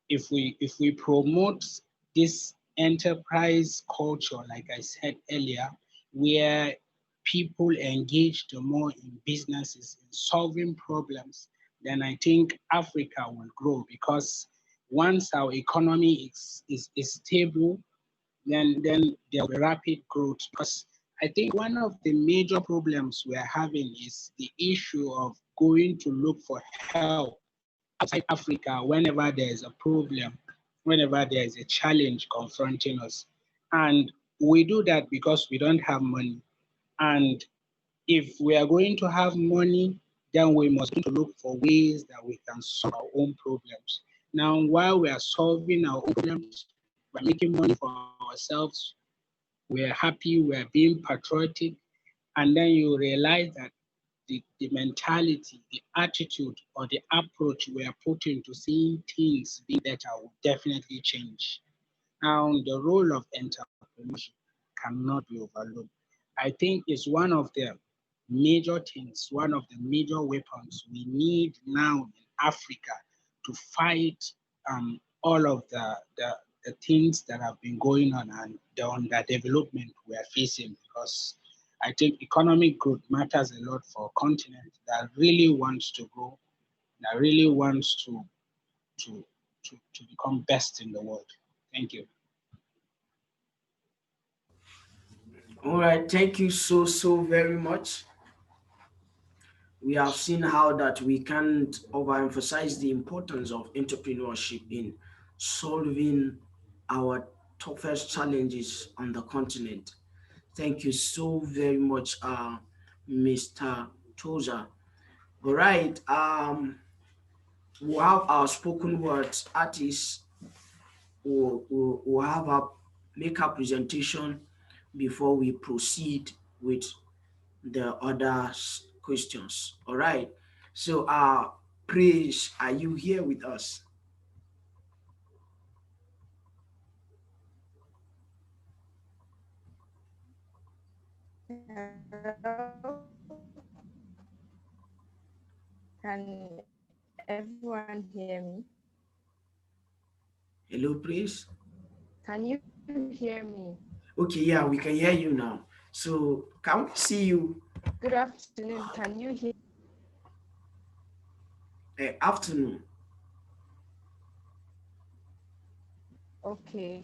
if we promote this enterprise culture, like I said earlier, where people engage the more in businesses, in solving problems, then I think Africa will grow because once our economy is stable, then there will be rapid growth. Because I think one of the major problems we are having is the issue of going to look for help outside Africa whenever there is a problem, whenever there is a challenge confronting us. And we do that because we don't have money. And if we are going to have money, then we must look for ways that we can solve our own problems. Now, while we are solving our own problems, we're making money for ourselves, we're happy, we're being patriotic, and then you realize that the mentality, the attitude, or the approach we are putting to seeing things being better will definitely change. Now, the role of entrepreneurship cannot be overlooked. I think it's one of the major things, one of the major weapons we need now in Africa to fight all of the things that have been going on and the underdevelopment we are facing. Because I think economic growth matters a lot for a continent that really wants to grow, that really wants to, to become best in the world. Thank you. All right, thank you so very much. We have seen how that we can't overemphasize the importance of entrepreneurship in solving our toughest challenges on the continent. Thank you so very much, Mr. Toza. All right, we have our spoken words artists who have a make a presentation before we proceed with the other questions. All right. So, Praise, are you here with us? Hello? Can everyone hear me? Hello, please. Can you hear me? Okay, yeah, we can hear you now. So can we see you? Good afternoon. Can you hear? Afternoon. Okay.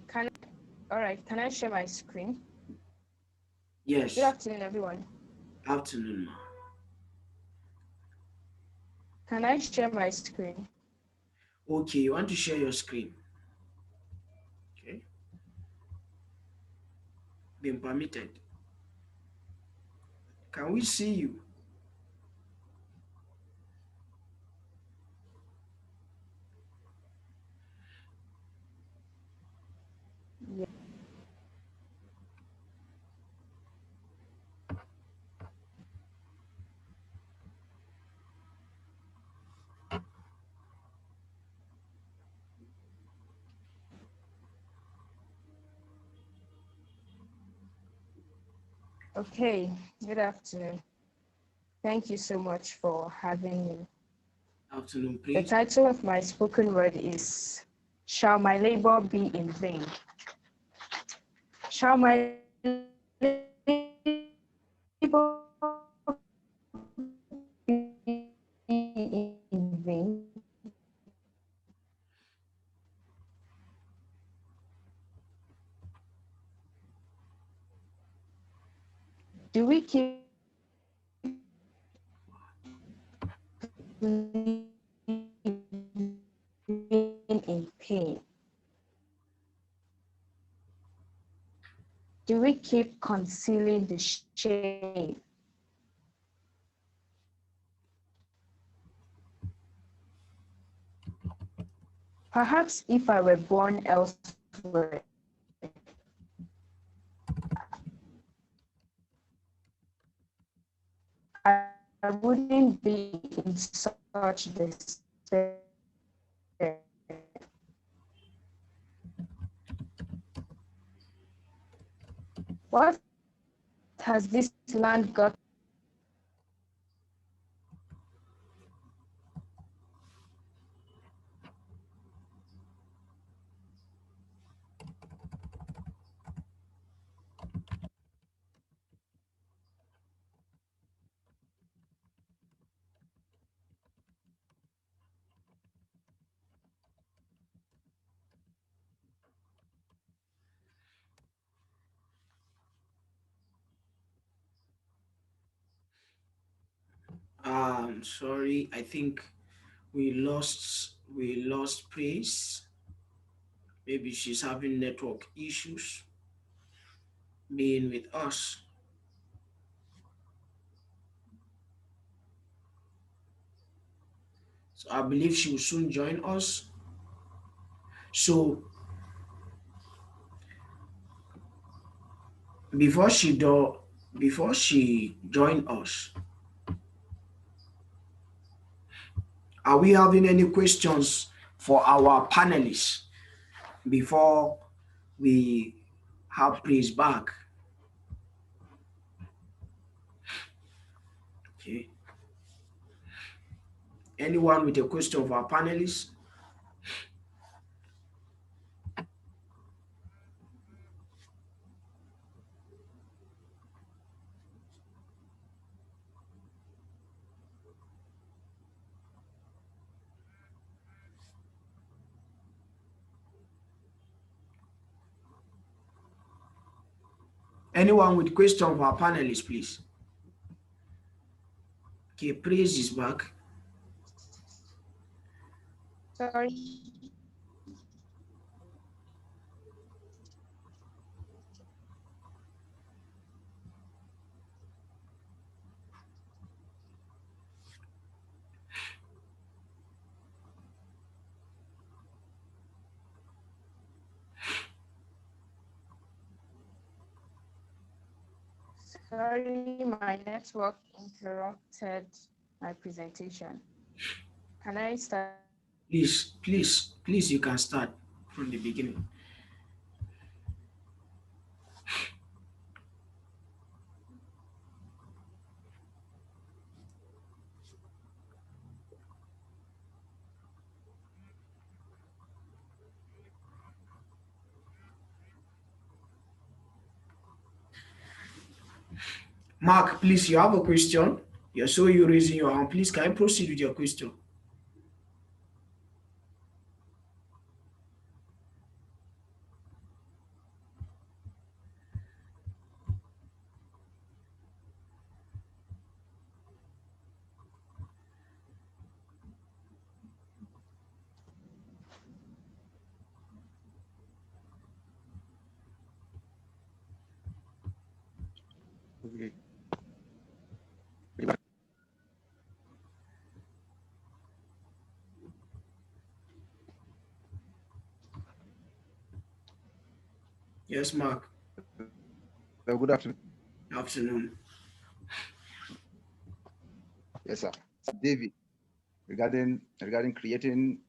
All right. Can I share my screen? Good Yes, afternoon, everyone. afternoon, ma. Can I share my screen? Okay, you want to share your screen? Okay, been permitted. Can we see you? Yeah. Okay. Good afternoon. Thank you so much for having me. Afternoon, The please. title of my spoken word is Shall My Labor Be in Vain? Shall my labor be in vain? Do we keep living in pain? Do we keep concealing the shame? Perhaps if I were born elsewhere, I wouldn't be in such despair. What has this land got? Sorry, I think we lost Praise. Maybe she's having network issues being with us. So I believe she will soon join us. So before she do before she join us, are we having any questions for our panelists before we have Praise back? Okay. Anyone with a question for our panelists? Anyone with question for our panelists, please? Okay, Praise is back. Sorry. Sorry, my network interrupted my presentation. Can I start? Please, you can start from the beginning. Mark, please, you have a question? Yeah, so you're raising your hand. Please, can you proceed with your question? Okay. Yes, Mark. Good afternoon. Afternoon. Yes, sir. David, regarding creating,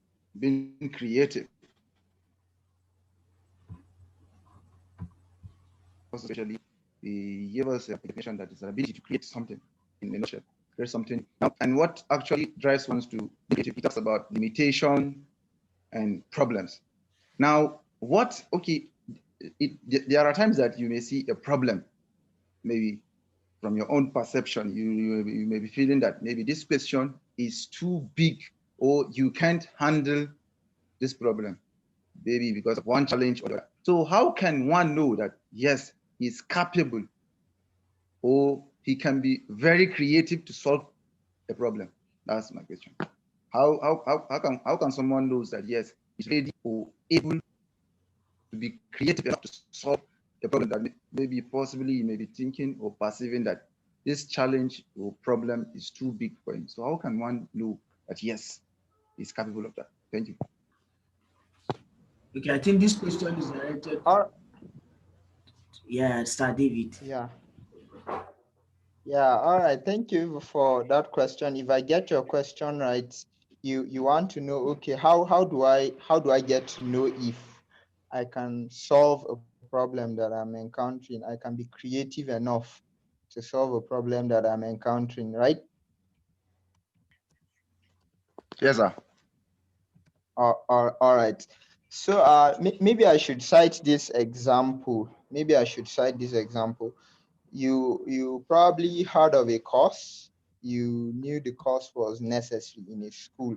being creative. Especially, he gave us a definition that is the ability to create something in a nutshell, create something. Now, and what actually drives one to be creative? He talks about limitation and problems. Now, there are times that you may see a problem, maybe from your own perception, you may be feeling that maybe this question is too big or you can't handle this problem, maybe because of one challenge or the other. So how can one know that, yes, he's capable or he can be very creative to solve a problem? That's my question. How can someone knows that, yes, he's ready or able to be creative enough to solve a problem that maybe possibly you may be thinking or perceiving that this challenge or problem is too big for him? So how can one know that, yes, he's capable of that? Thank you. Okay, I think this question is directed. Yeah, Star David. Yeah. Yeah, all right. Thank you for that question. If I get your question right, you want to know, okay, how do I get to know if I can solve a problem that I'm encountering? I can be creative enough to solve a problem that I'm encountering, right? Yes, sir. All right. So maybe I should cite this example. You probably heard of a course. You knew the course was necessary in a school,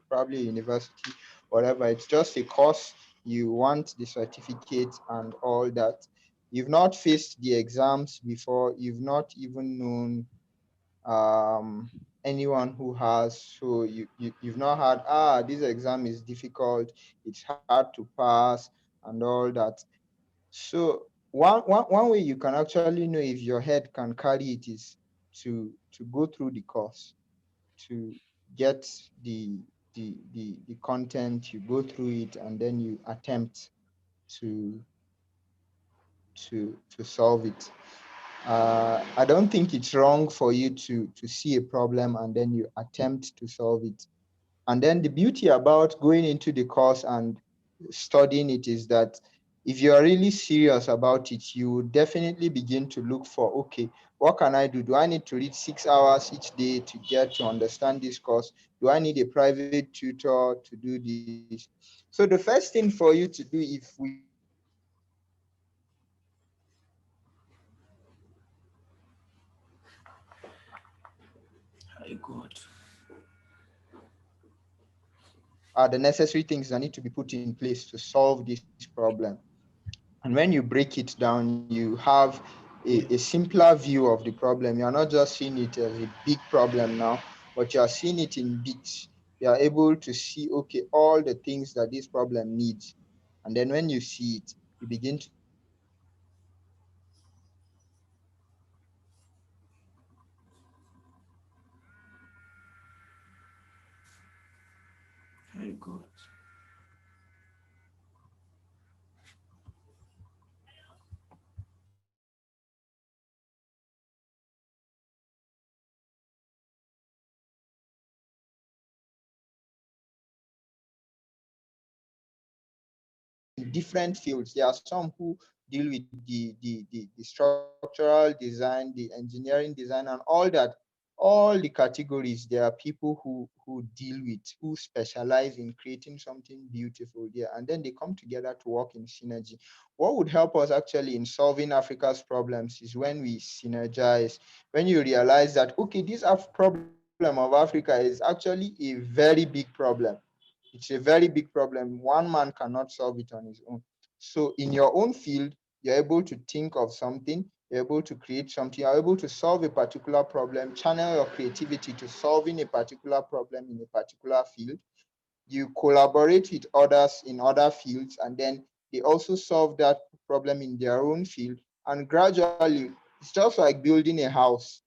probably a university, whatever. It's just a course. You want the certificate and all that. You've not faced the exams before. You've not even known anyone who has. So you've not had, this exam is difficult, it's hard to pass and all that. So one way you can actually know if your head can carry it is to go through the course, to get the content, you go through it and then you attempt to to solve it. I don't think it's wrong for you to see a problem and then you attempt to solve it. And then the beauty about going into the course and studying it is that if you are really serious about it, you definitely begin to look for, okay, what can I do? Do I need to read 6 hours each day to get to understand this course? Do I need a private tutor to do this? So the first thing for you to do, if we look at the necessary things that need to be put in place to solve this problem, My God. are the necessary things that need to be put in place to solve this problem. And when you break it down, you have a simpler view of the problem. You're not just seeing it as a big problem now, but you're seeing it in bits. You're able to see, okay, all the things that this problem needs. And then when you see it, you begin to see, okay, this is what I can do to solve it. And then you begin to apply My God. different fields. There are some who deal with the structural design, the engineering design, and all that. all the categories, there are people who deal with, who specialize in creating something beautiful there, and then they come together to work in synergy. What would help us actually in solving Africa's problems is when we synergize, when you realize that, okay, this problem of Africa is actually a very big problem. It's a very big problem. One man cannot solve it on his own. So in your own field, you're able to think of something, you're able to create something, you're able to solve a particular problem, channel your creativity to solving a particular problem in a particular field. You collaborate with others in other fields, and then they also solve that problem in their own field. And gradually, it's just like building a house.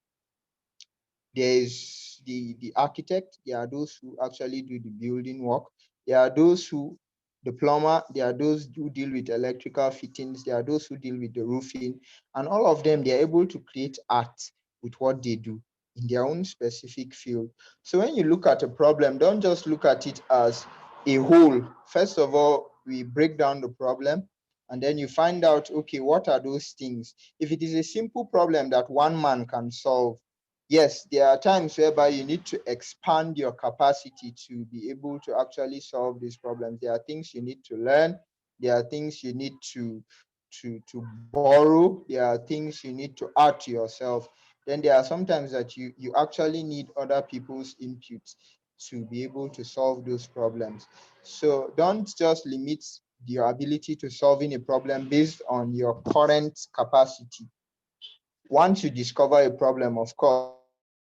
There's the architect, there are those who actually do the building work, there are those who, the plumber, there are those who deal with electrical fittings, there are those who deal with the roofing, and all of them, they're able to create art with what they do in their own specific field. So when you look at a problem, don't just look at it as a whole. First of all, we break down the problem, and then you find out, okay, what are those things? If it is a simple problem that one man can solve, yes, there are times whereby you need to expand your capacity to be able to actually solve these problems. There are things you need to learn. There are things you need to borrow. There are things you need to add to yourself. Then there are sometimes that you actually need other people's input to be able to solve those problems. So don't just limit your ability to solving a problem based on your current capacity. Once you discover a problem, of course, you can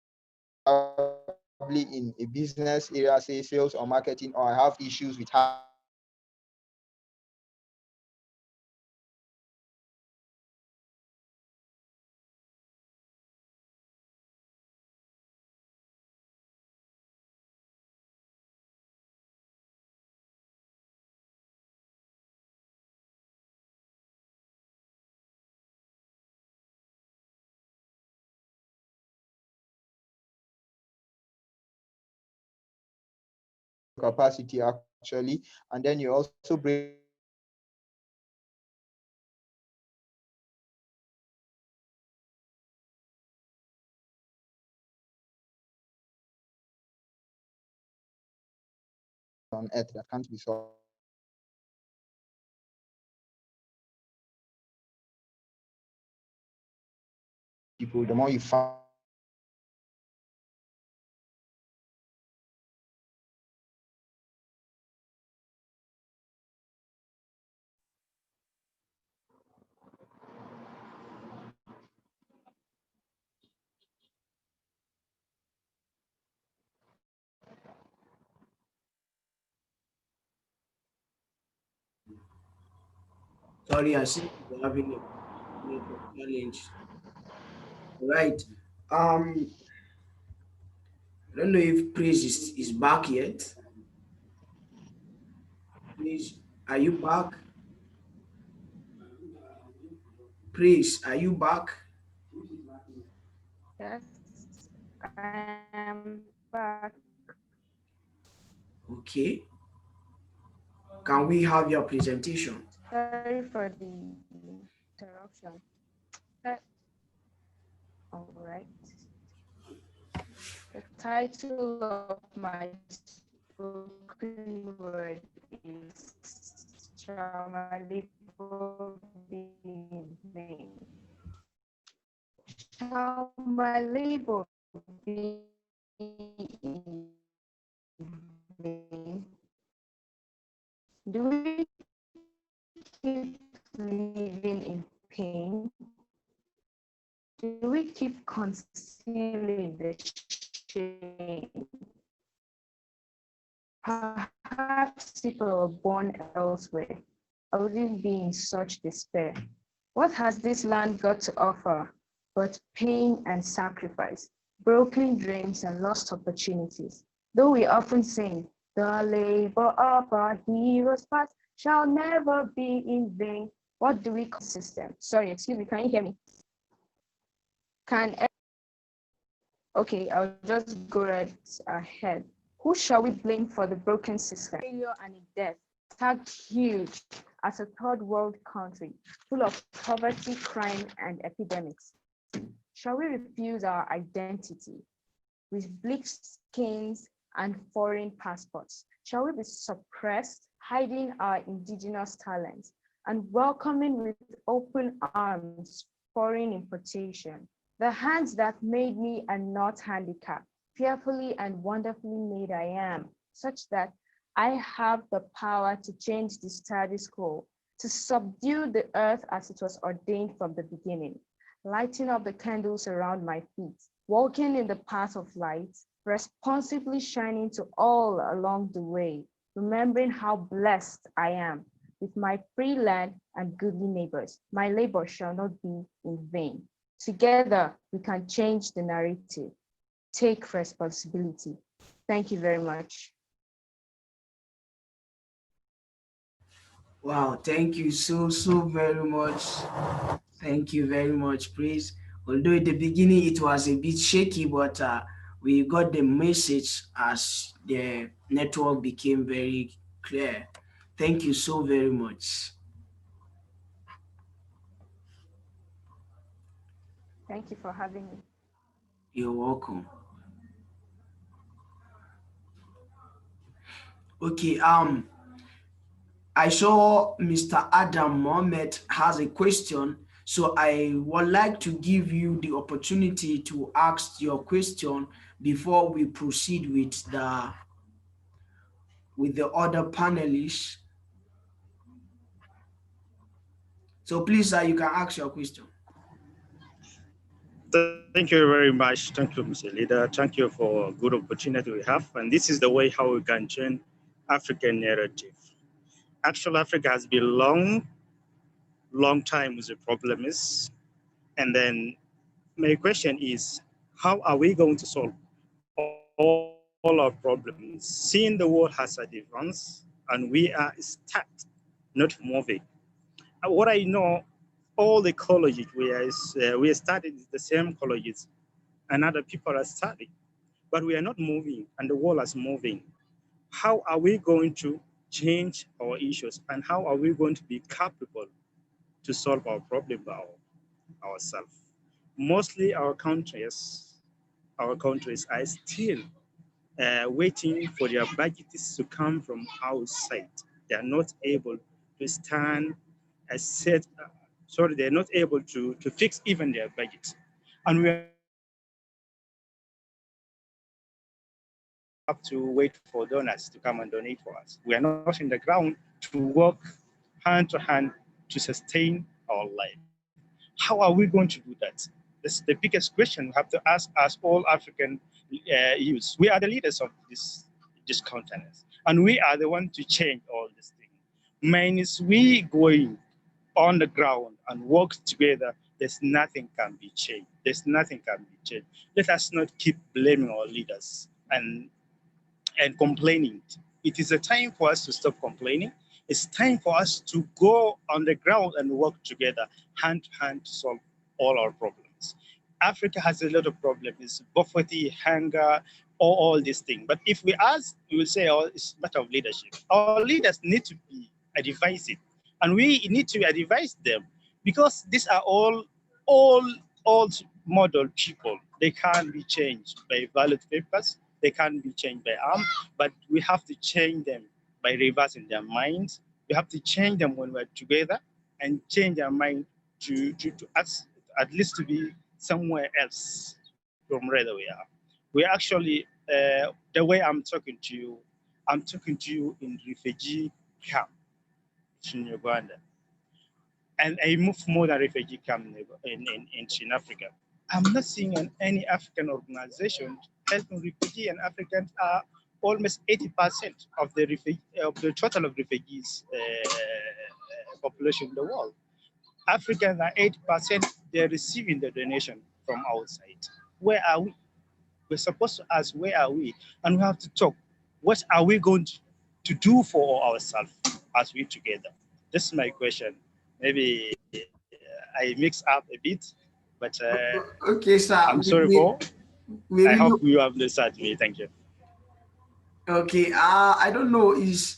actually expand your capacity probably in a business area, say sales or marketing, or I have issues with hiring, or I have issues with capacity actually, and then you also break down the problem into smaller steps. And then you also realize that, okay, this problem on earth that can't be solved. People, the more you find Sorry, I seem to be having a network challenge. Right. I don't know if Praise is back yet. Please, are you back? Praise, are you back? Yes, I am back. Okay. Can we have your presentation? Sorry for the interruption. Uh, All right. The title of my spoken word is Shall My Labor Be in Vain? Shall my labor be in vain? Do we keep living in pain? Do we keep concealing the shame? Perhaps if I were born elsewhere, I wouldn't be in such despair. What has this land got to offer but pain and sacrifice, broken dreams and lost opportunities? Though we often sing, the labor of our heroes past shall never be in vain. What do we call system? Sorry, excuse me, can you hear me? Can Okay, I'll just go right ahead. Who shall we blame for the broken system? Failure and death. Tag huge. as a third world country full of poverty, crime, and epidemics? Shall we refuse our identity with bleak skins and foreign passports? Shall we be suppressed, hiding our indigenous talents, and welcoming with open arms foreign importation? The hands that made me are not handicapped. Fearfully and wonderfully made I am, such that I have the power to change the status quo, to subdue the earth as it was ordained from the beginning, lighting up the candles around my feet, walking in the path of light, responsibly shining to all along the way, remembering how blessed I am with my free land and goodly neighbors. My labor shall not be in vain. Together, we can change the narrative. Take responsibility. Thank you very much. Wow, thank you so very much. Thank you very much, Praise. Although at the beginning it was a bit shaky, but we got the message as the network became very clear. Thank you so very much. Thank you for having me. You're welcome. Okay, I saw Mr. Adam Mohammed has a question, so I would like to give you the opportunity to ask your question before we proceed with the other panelists. So please, you can ask your question. Thank you very much. Thank you, Mr. Leader. Thank you for a good opportunity we have. And this is the way how we can change African narrative. Actually, Africa has been long time with the problem is. And then my question is, how are we going to solve all our problems? Seeing the world has advanced and we are stuck, not moving. What I know, all the colleges we are studying the same colleges and other people are studying, but we are not moving and the world is moving. How are we going to change our issues and how are we going to be capable to solve our problem by ourselves? Mostly our countries are still waiting for their budgets to come from outside. They are not able to stand as set, they're not able to fix even their budget. And we have to wait for donors to come and donate for us. We are not in the ground to work hand to hand to sustain our life. How are we going to do that? This is the biggest question we have to ask as all African youths. We are the leaders of this continent, and we are the one to change all these things. Minus we going on the ground and work together, there's nothing can be changed. There's nothing can be changed. Let us not keep blaming our leaders and complaining. It is a time for us to stop complaining. It's time for us to go on the ground and work together, hand to hand, to solve all our problems. Africa has a lot of problems, poverty, hunger, all these things. But if we ask, we will say, oh, it's a matter of leadership. Our leaders need to be advised, and we need to advise them because these are all old model people. They can't be changed by ballot papers. They can't be changed by arm, but we have to change them by reversing their minds. We have to change them when we're together and change our mind to us at least to be somewhere else from where we are. We actually, the way I'm talking to you in refugee camp in Uganda. And I moved more than refugee camp in Africa. I'm not seeing any African organization helping refugees, and Africans are almost 80% of the total of refugees population in the world. Africans are 80%. They're receiving the donation from outside. Where are we? We're supposed to ask, where are we? And we have to talk. What are we going to do for ourselves as we together? This is my question. Maybe I mix up a bit, but Okay, sir. I'm sorry for. I Maybe hope you have listened to me. Thank you. okay. I don't know. Is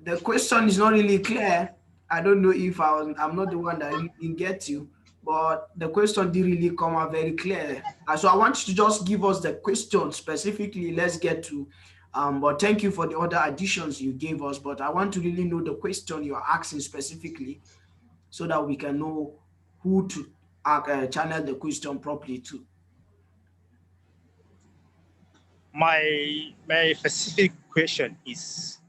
The question is not really clear. I don't know if I'm not the one that really didn't get you, but the question didn't really come out very clear. So I want you to just give us the question specifically. Let's get to, but thank you for the other additions you gave us. But I want to really know the question you're asking specifically so that we can know who to channel the question properly to. My specific question is,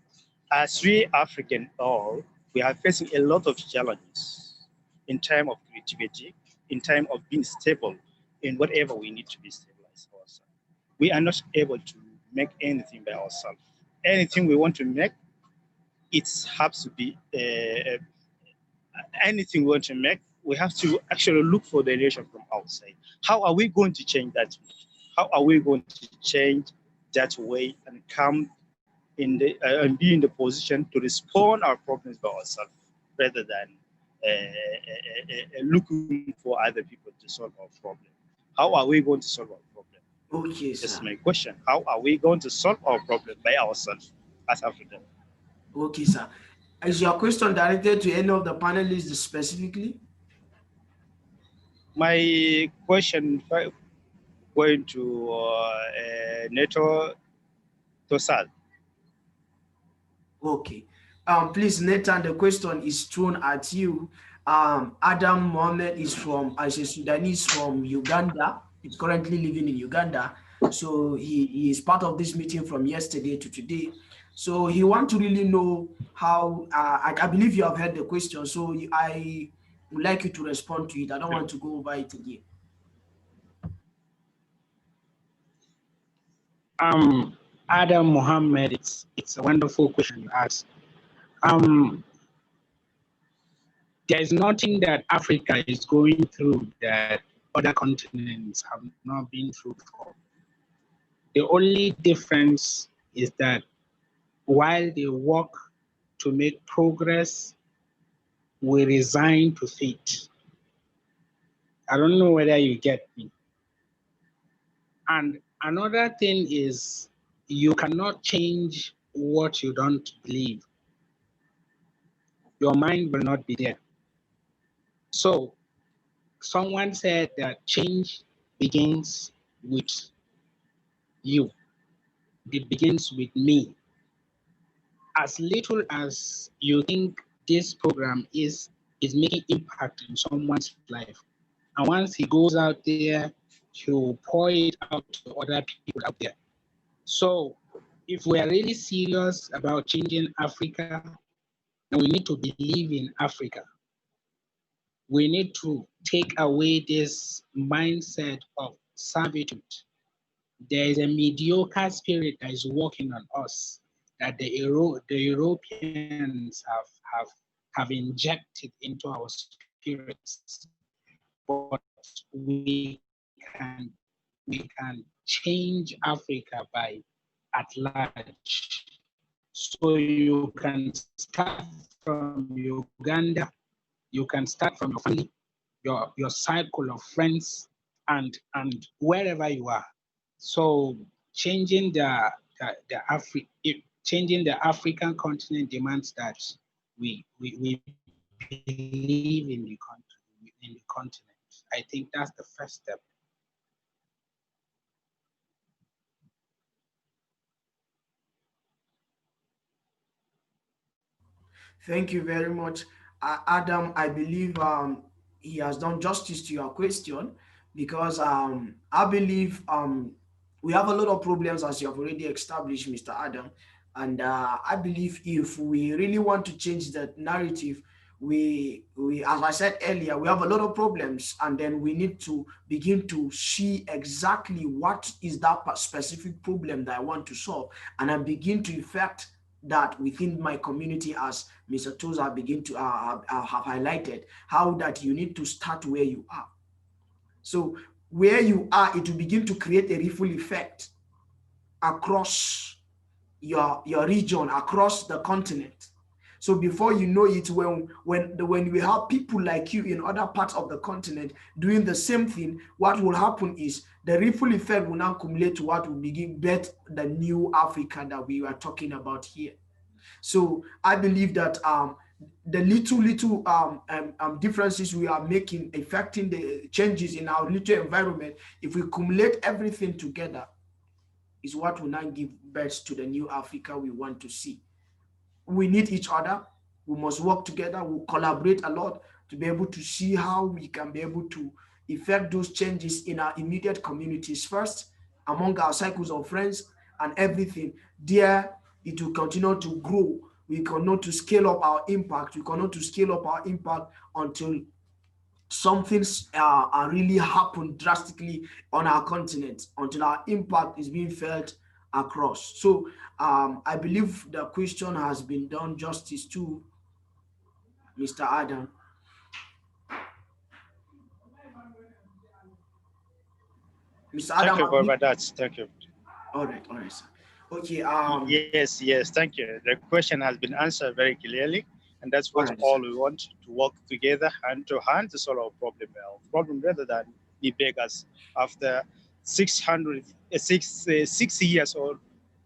as we African all, we are facing a lot of challenges in terms of creativity, in terms of being stable in whatever we need to be stabilized ourselves. We are not able to make anything by ourselves. Anything we want to make, it has to be anything we want to make, we have to actually look for the nation from outside. How are we going to change that? How are we going to change that way and come in the and be in the position to respond our problems by ourselves rather than looking for other people to solve our problem? How are we going to solve our problem? Okay, That's sir. my question. How are we going to solve our problem by ourselves as Africans? Okay, sir. Is your question directed to any of the panelists specifically? My question going to NATO Tosal. Okay. Please, Nathan, the question is thrown at you. Adam Mohammed is from, as a Sudanese from Uganda. He's currently living in Uganda. So he is part of this meeting from yesterday to today. So he wants to really know how, I believe you have heard the question. So I would like you to respond to it. I don't want to go over it again. Adam Mohammed, it's a wonderful question you ask. There is nothing that Africa is going through that other continents have not been through before. The only difference is that while they work to make progress, we resign to fate. I don't know whether you get me. And another thing is you cannot change what you don't believe. Your mind will not be there. So someone said that change begins with you. It begins with me. As little as you think this program is making impact in someone's life, and once he goes out there, he'll pour it out to other people out there. So if we are really serious about changing Africa, then we need to believe in Africa. We need to take away this mindset of servitude. There is a mediocre spirit that is working on us that the Europeans have injected into our spirits. But we can change Africa by at large. So you can start from Uganda, you can start from your family, your cycle of friends, and wherever you are. So changing changing the African continent demands that we believe in the continent. I think that's the first step. Thank you very much. Adam, I believe he has done justice to your question because I believe we have a lot of problems as you have already established, Mr. Adam. And I believe if we really want to change the narrative, we as I said earlier, we have a lot of problems, and then we need to begin to see exactly what is that specific problem that I want to solve, and I begin to effect that within my community, as Mr. Toza begin to have highlighted, how that you need to start where you are. So where you are, it will begin to create a ripple effect across your region, across the continent. So before you know it, when we have people like you in other parts of the continent doing the same thing, what will happen is the ripple effect will now accumulate to what will begin bet the new Africa that we are talking about here. So I believe that the little differences we are making, affecting the changes in our little environment, if we accumulate everything together, is what will now give birth to the new Africa we want to see. We need each other. We must work together. We'll collaborate a lot to be able to see how we can be able to effect those changes in our immediate communities first, among our cycles of friends and everything. There, it will continue to grow. We continue to scale up our impact. We continue to scale up our impact until something's really happened drastically on our continent, until our impact is being felt across. So I believe the question has been done justice to Mr. Adam. Mr. Thank Adam, you for that. Thank you. all right, sir. Okay, Yes, thank you. The question has been answered very clearly, and that's all what right, all sir. we want, to work together hand to hand to solve our problem rather than be beggars. After 6 years old,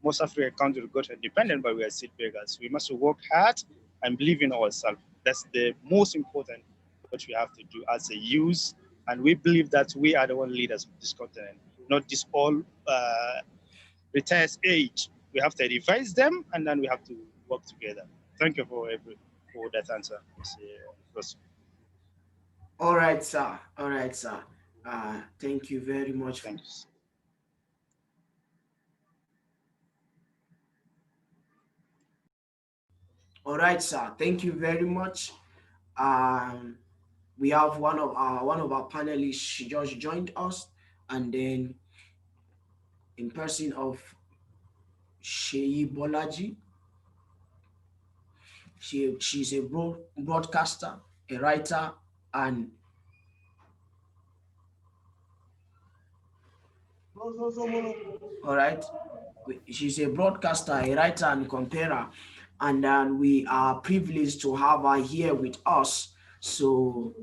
most African countries got independent, but we are still beggars. We must work hard and believe in ourselves. That's the most important what we have to do as a youth, and we believe that we are the one leaders of this continent, not this all retired age. We have to revise them, and then we have to work together. Thank you for that answer, Mr. Ross. All right, sir. All right, sir. Thank you very much. Thanks. All right, sir. Thank you very much. Um, we have one of our panelists. She just joined us, and then in person of Sheyi Bolaji. She's a broadcaster, a writer, and all right, she's a broadcaster, a writer, and comparer, and then we are privileged to have her here with us. So,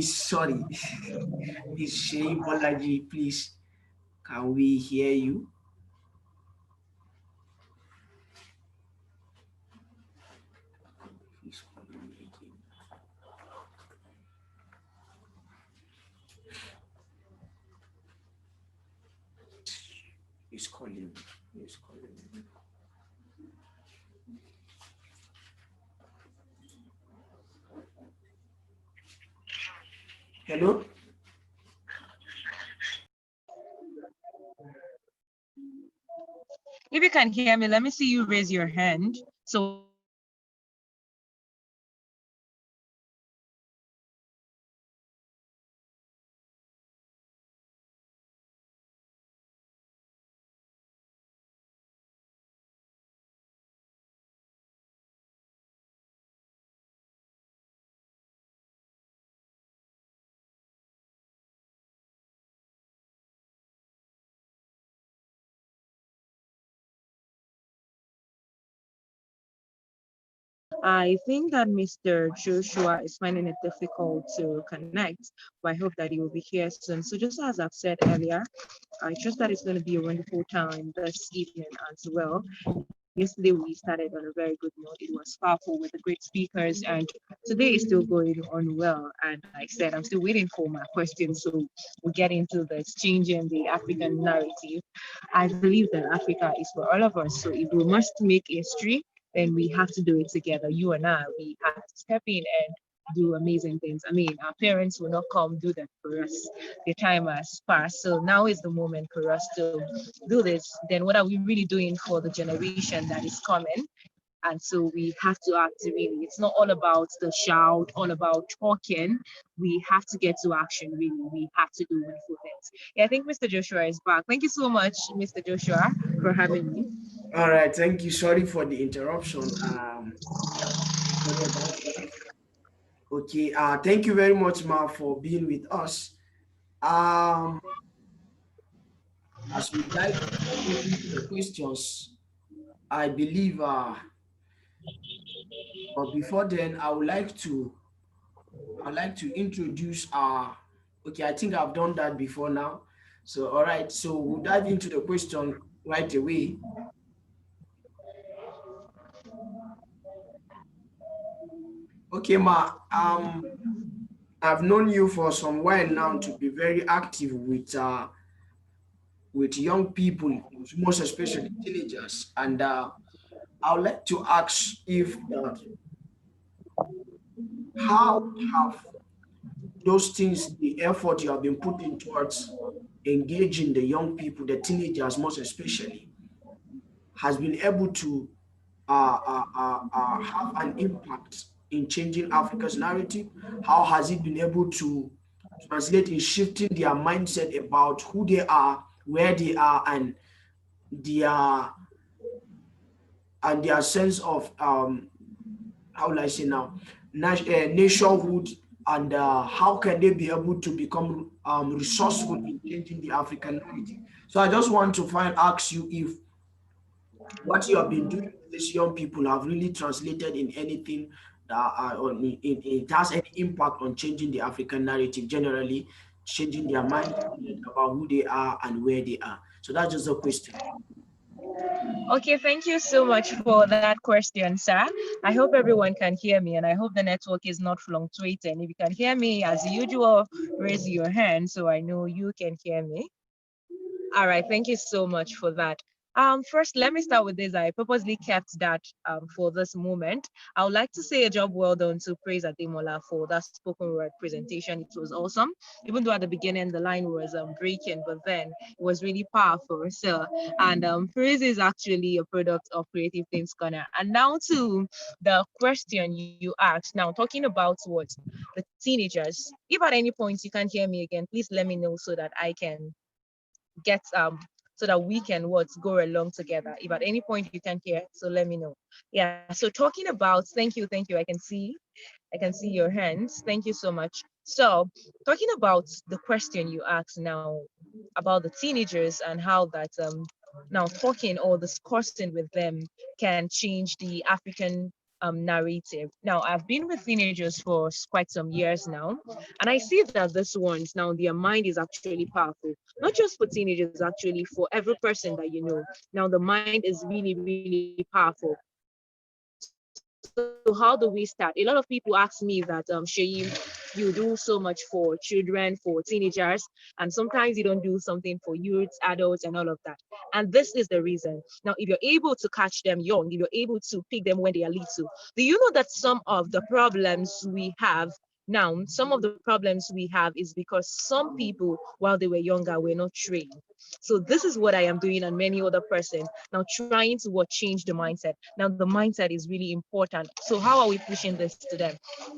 sorry, Miss Sheyi Bolaji, please, can we hear you? Please call me again. He's calling. He's calling. Hello? If you can hear me, let me see you raise your hand. So I think that Mr. Joshua is finding it difficult to connect, but I hope that he will be here soon. So just as I've said earlier, I trust that it's going to be a wonderful time this evening as well. Yesterday we started on a very good note. It was powerful with the great speakers, and today is still going on well. And like I said, I'm still waiting for my questions, so we'll get into this changing the African narrative. I believe that Africa is for all of us. So if we must make history, then we have to do it together. You and I, we have to step in and do amazing things. I mean, our parents will not come do that for us. The time has passed. So now is the moment for us to do this. Then what are we really doing for the generation that is coming? And so we have to act really. It's not all about the shout, all about talking. We have to get to action really. We have to do wonderful things. Yeah, I think Mr. Joshua is back. Thank you so much, Mr. Joshua, for having me. All right, thank you. Sorry for the interruption. Sorry about that. Okay, thank you very much, Ma, for being with us. Um, as we dive into the questions, I believe, but before then, I would like to introduce okay, I think I've done that before now. So, all right, so we'll dive into the question right away. Okay, Ma. I've known you for some while now to be very active with young people, most especially teenagers. And I would like to ask if how have those things, the effort you have been putting towards engaging the young people, the teenagers most especially, has been able to have an impact in changing Africa's narrative? How has it been able to translate in shifting their mindset about who they are, where they are, and their their sense of how will I say now, nationhood, and how can they be able to become resourceful in changing the African narrative? So I just want to ask you if what you have been doing with these young people have really translated in anything that it has any impact on changing the African narrative generally, changing their mindset about who they are and where they are. So that's just a question. Okay, thank you so much for that question, sir. I hope everyone can hear me and I hope the network is not fluctuating. If you can hear me as usual, raise your hand so I know you can hear me. All right, thank you so much for that. First, let me start with this. I purposely kept that for this moment. I would like to say a job well done to Praise Ademola for that spoken word presentation. It was awesome. Even though at the beginning the line was breaking, but then it was really powerful. So, and Praise is actually a product of Creative Things Corner. And now to the question you asked. Now, talking about what the teenagers. If at any point you can't hear me again, please let me know so that I can get so that we can what go along together. If at any point you can't hear, so let me know. Yeah, so talking about thank you. I can see your hands. Thank you so much. So talking about the question you asked now about the teenagers and how that now talking or discussing with them can change the African narrative. Now, I've been with teenagers for quite some years now, and I see that this ones now their mind is actually powerful. Not just for teenagers, actually, for every person that you know. Now, the mind is really, really powerful. So, how do we start? A lot of people ask me that, Shayi, you do so much for children, for teenagers, and sometimes you don't do something for youths, adults, and all of that. And this is the reason. Now, if you're able to catch them young, if you're able to pick them when they are little, do you know that some of the problems we have now, some of the problems we have is because some people, while they were younger, were not trained. So this is what I am doing and many other person now, trying to what change the mindset. Now the mindset is really important. So how are we pushing this to them?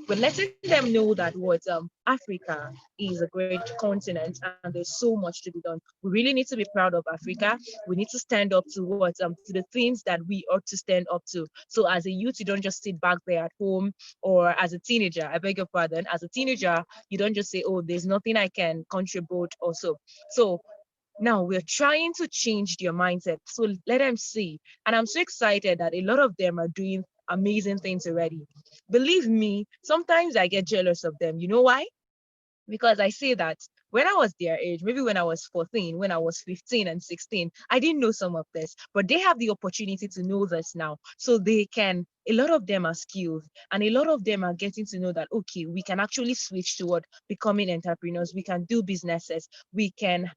We're letting them know that what Africa is a great continent and there's so much to be done. We really need to be proud of Africa. We need to stand up to what to the things that we ought to stand up to. So as a youth, you don't just sit back there at home, or as a teenager, I beg your pardon, as a teenager, you don't just say, oh, there's nothing I can contribute or so. So now we're trying to change their mindset. So let them see. And I'm so excited that a lot of them are doing amazing things already. Believe me, sometimes I get jealous of them. You know why? Because I say that when I was their age, maybe when I was 14, when I was 15 and 16, I didn't know some of this, but they have the opportunity to know this now. So they can, a lot of them are skilled and a lot of them are getting to know that, okay, we can actually switch toward becoming entrepreneurs. We can do businesses. We can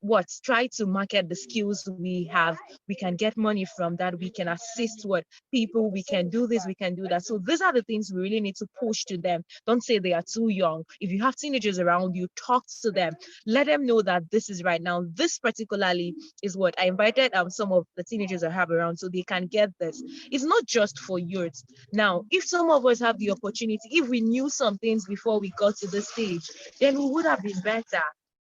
what try to market the skills we have. We can get money from that. We can assist what people. We can do this, we can do that. So these are the things we really need to push to them. Don't say they are too young. If you have teenagers around you, talk to them, let them know that this is right now. This particularly is what I invited some of the teenagers I have around so they can get this. It's not just for youth. Now if some of us have the opportunity, if we knew some things before we got to this stage, then we would have been better.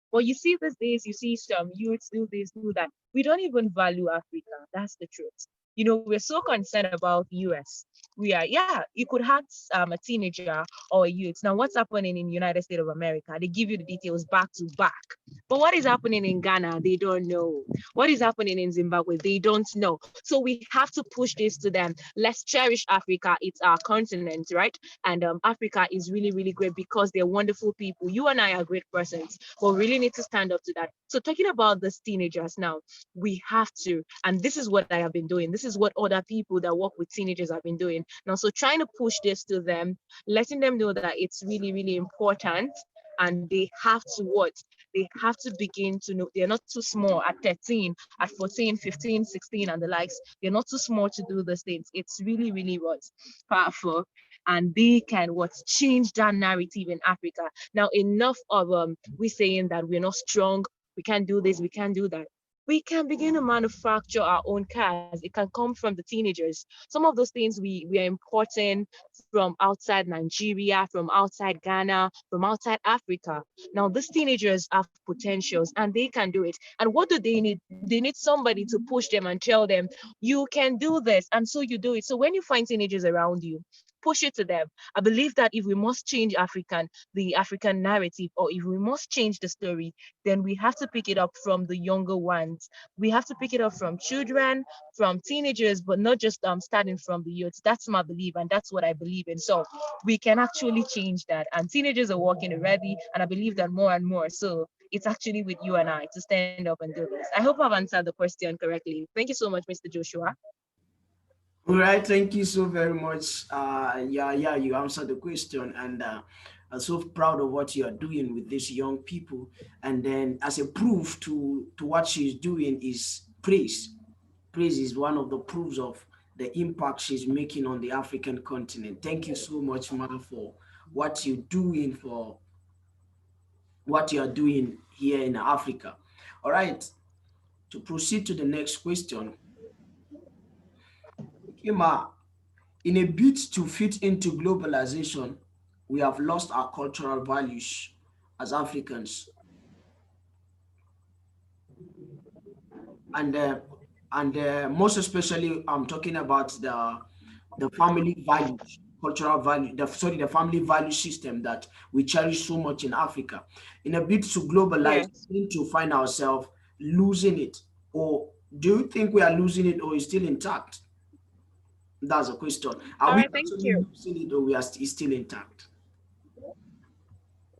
But you see these days, you see some youths do this, do that. We don't even value Africa. That's the truth. We're so concerned about US. We are, yeah, you could have a teenager or a youth. Now, what's happening in United States of America? They give you the details back to back. But what is happening in Ghana? They don't know. What is happening in Zimbabwe? They don't know. So we have to push this to them. Let's cherish Africa. It's our continent, right? And Africa is really, really great because they're wonderful people. You and I are great persons, but we really need to stand up to that. So talking about these teenagers now, we have to, and this is what I have been doing. This is is what other people that work with teenagers have been doing. Now, so trying to push this to them, letting them know that it's really, really important, and they have to what? They have to begin to know they're not too small at 13, at 14, 15, 16, and the likes. They're not too small to do those things. It's really, really what? Powerful. And they can what? Change that narrative in Africa. Now, enough of we saying that we're not strong, we can't do this, we can't do that. We can begin to manufacture our own cars. It can come from the teenagers. Some of those things we are importing from outside Nigeria, from outside Ghana, from outside Africa. Now, these teenagers have potentials and they can do it. And what do they need? They need somebody to push them and tell them, you can do this. And so you do it. So when you find teenagers around you, push it to them. I believe that if we must change the African narrative, or if we must change the story, then we have to pick it up from the younger ones. We have to pick it up from children, from teenagers, but not just starting from the youth. That's my belief, and that's what I believe in. So we can actually change that. And teenagers are working already, and I believe that more and more. So it's actually with you and I to stand up and do this. I hope I've answered the question correctly. Thank you so much, Mr. Joshua. All right, thank you so very much. Yeah, you answered the question, and I'm so proud of what you are doing with these young people. And then, as a proof to what she's doing, is praise. Praise is one of the proofs of the impact she's making on the African continent. Thank you so much, Ma, for what you're doing, for what you are doing here in Africa. All right, to proceed to the next question, okay, Ma, in a bid to fit into globalization, we have lost our cultural values as Africans, and most especially, I'm talking about the family values, cultural value, the family value system that we cherish so much in Africa. In a bid to globalize, Yes. we need to find ourselves losing it, or do you think we are losing it, or is still intact? That's a question. Are All we right, thank actually you. losing it, or we are still intact?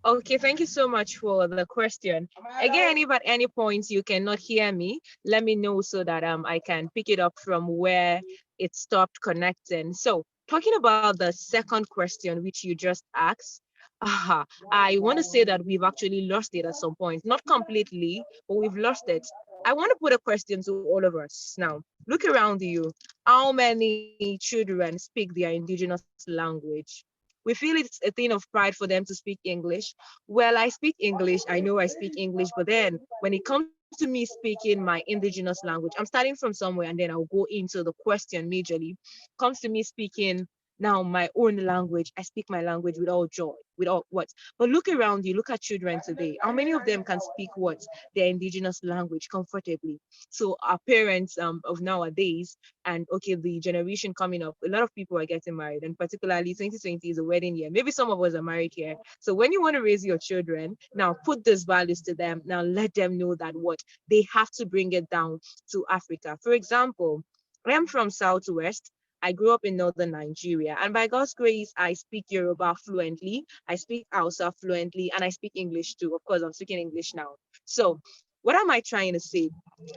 Okay, thank you so much for the question. Again, if at any point you cannot hear me, let me know so that I can pick it up from where it stopped connecting. So, talking about the second question which you just asked, I want to say that we've actually lost it at some point. Not completely, but we've lost it. I want to put a question to all of us now. Look around you. How many children speak their indigenous language? We feel it's a thing of pride for them to speak English. Well, I speak English. I know I speak English, but then when it comes to me speaking my indigenous language, I'm starting from somewhere and then I'll go into the question majorly. Comes to me speaking now my own language. I speak my language with all joy, with all what. But look around you, look at children today. How many of them can speak what? Their indigenous language comfortably? So our parents of nowadays, and okay, the generation coming up, a lot of people are getting married, and particularly 2020 is a wedding year. Maybe some of us are married here. So when you want to raise your children, now put these values to them. Now let them know that what they have to bring it down to Africa. For example, I am from Southwest. I grew up in northern Nigeria, and by God's grace, I speak Yoruba fluently, I speak Hausa fluently, and I speak English too. Of course, I'm speaking English now. So, what am I trying to say?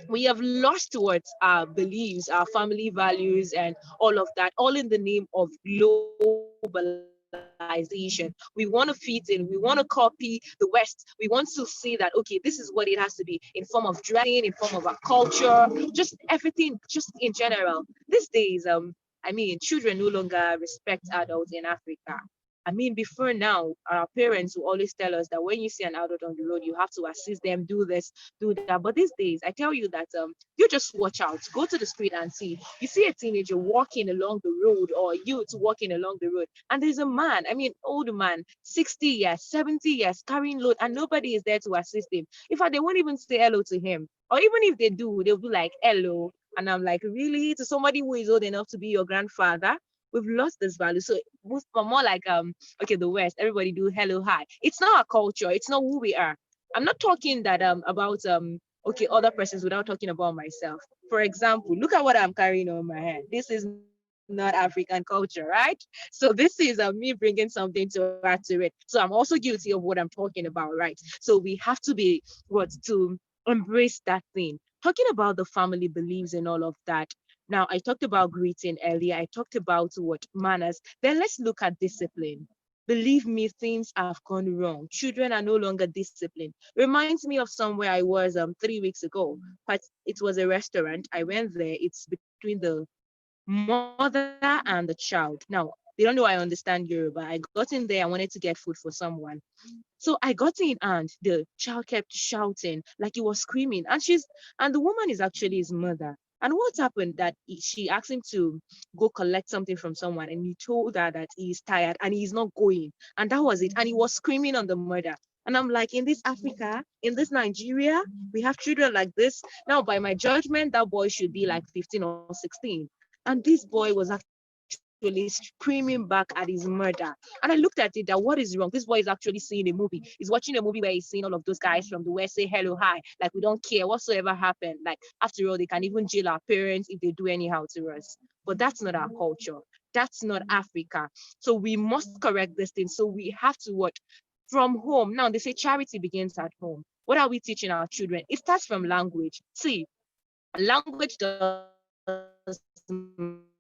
We have lost towards our beliefs, our family values, and all of that, all in the name of globalization. We want to fit in, we want to copy the West. We want to say that, okay, this is what it has to be in form of dressing, in form of our culture, just everything, just in general. These days, I mean, children no longer respect adults in Africa. I mean, before now, our parents will always tell us that when you see an adult on the road, you have to assist them, do this, do that. But these days, I tell you that you just watch out, go to the street and see. You see a teenager walking along the road, or youth walking along the road, and there's a man, I mean, old man, 60 years, 70 years, carrying load, and nobody is there to assist him. In fact, they won't even say hello to him. Or even if they do, they'll be like, hello. And I'm like, really? To somebody who is old enough to be your grandfather? We've lost this value. So more like okay, the West, everybody do hello, hi. It's not our culture, it's not who we are. I'm not talking that about okay, other persons without talking about myself. For example, look at what I'm carrying on my head. This is not African culture, right? So this is me bringing something to add to it. So I'm also guilty of what I'm talking about, right? So we have to be what to embrace that thing. Talking about the family beliefs and all of that. Now, I talked about greeting earlier. I talked about what manners. Then let's look at discipline. Believe me, things have gone wrong. Children are no longer disciplined. Reminds me of somewhere I was 3 weeks ago. But it was a restaurant. I went there. It's between the mother and the child. Now, they don't know I understand Yoruba. I got in there. I wanted to get food for someone. So I got in and the child kept shouting like he was screaming. And the woman is actually his mother. And what happened that she asked him to go collect something from someone and he told her that he's tired and he's not going. And that was it. And he was screaming on the mother. And I'm like, in this Africa, in this Nigeria, we have children like this. Now, by my judgment, that boy should be like 15 or 16. And this boy was actually screaming back at his murder. And I looked at it that what is wrong? This boy is actually seeing a movie. He's watching a movie where he's seeing all of those guys from the West say hello, hi. Like we don't care whatsoever happened. Like after all, they can even jail our parents if they do anyhow to us. But that's not our culture. That's not Africa. So we must correct this thing. So we have to what? From home. Now they say charity begins at home. What are we teaching our children? It starts from language. See, language does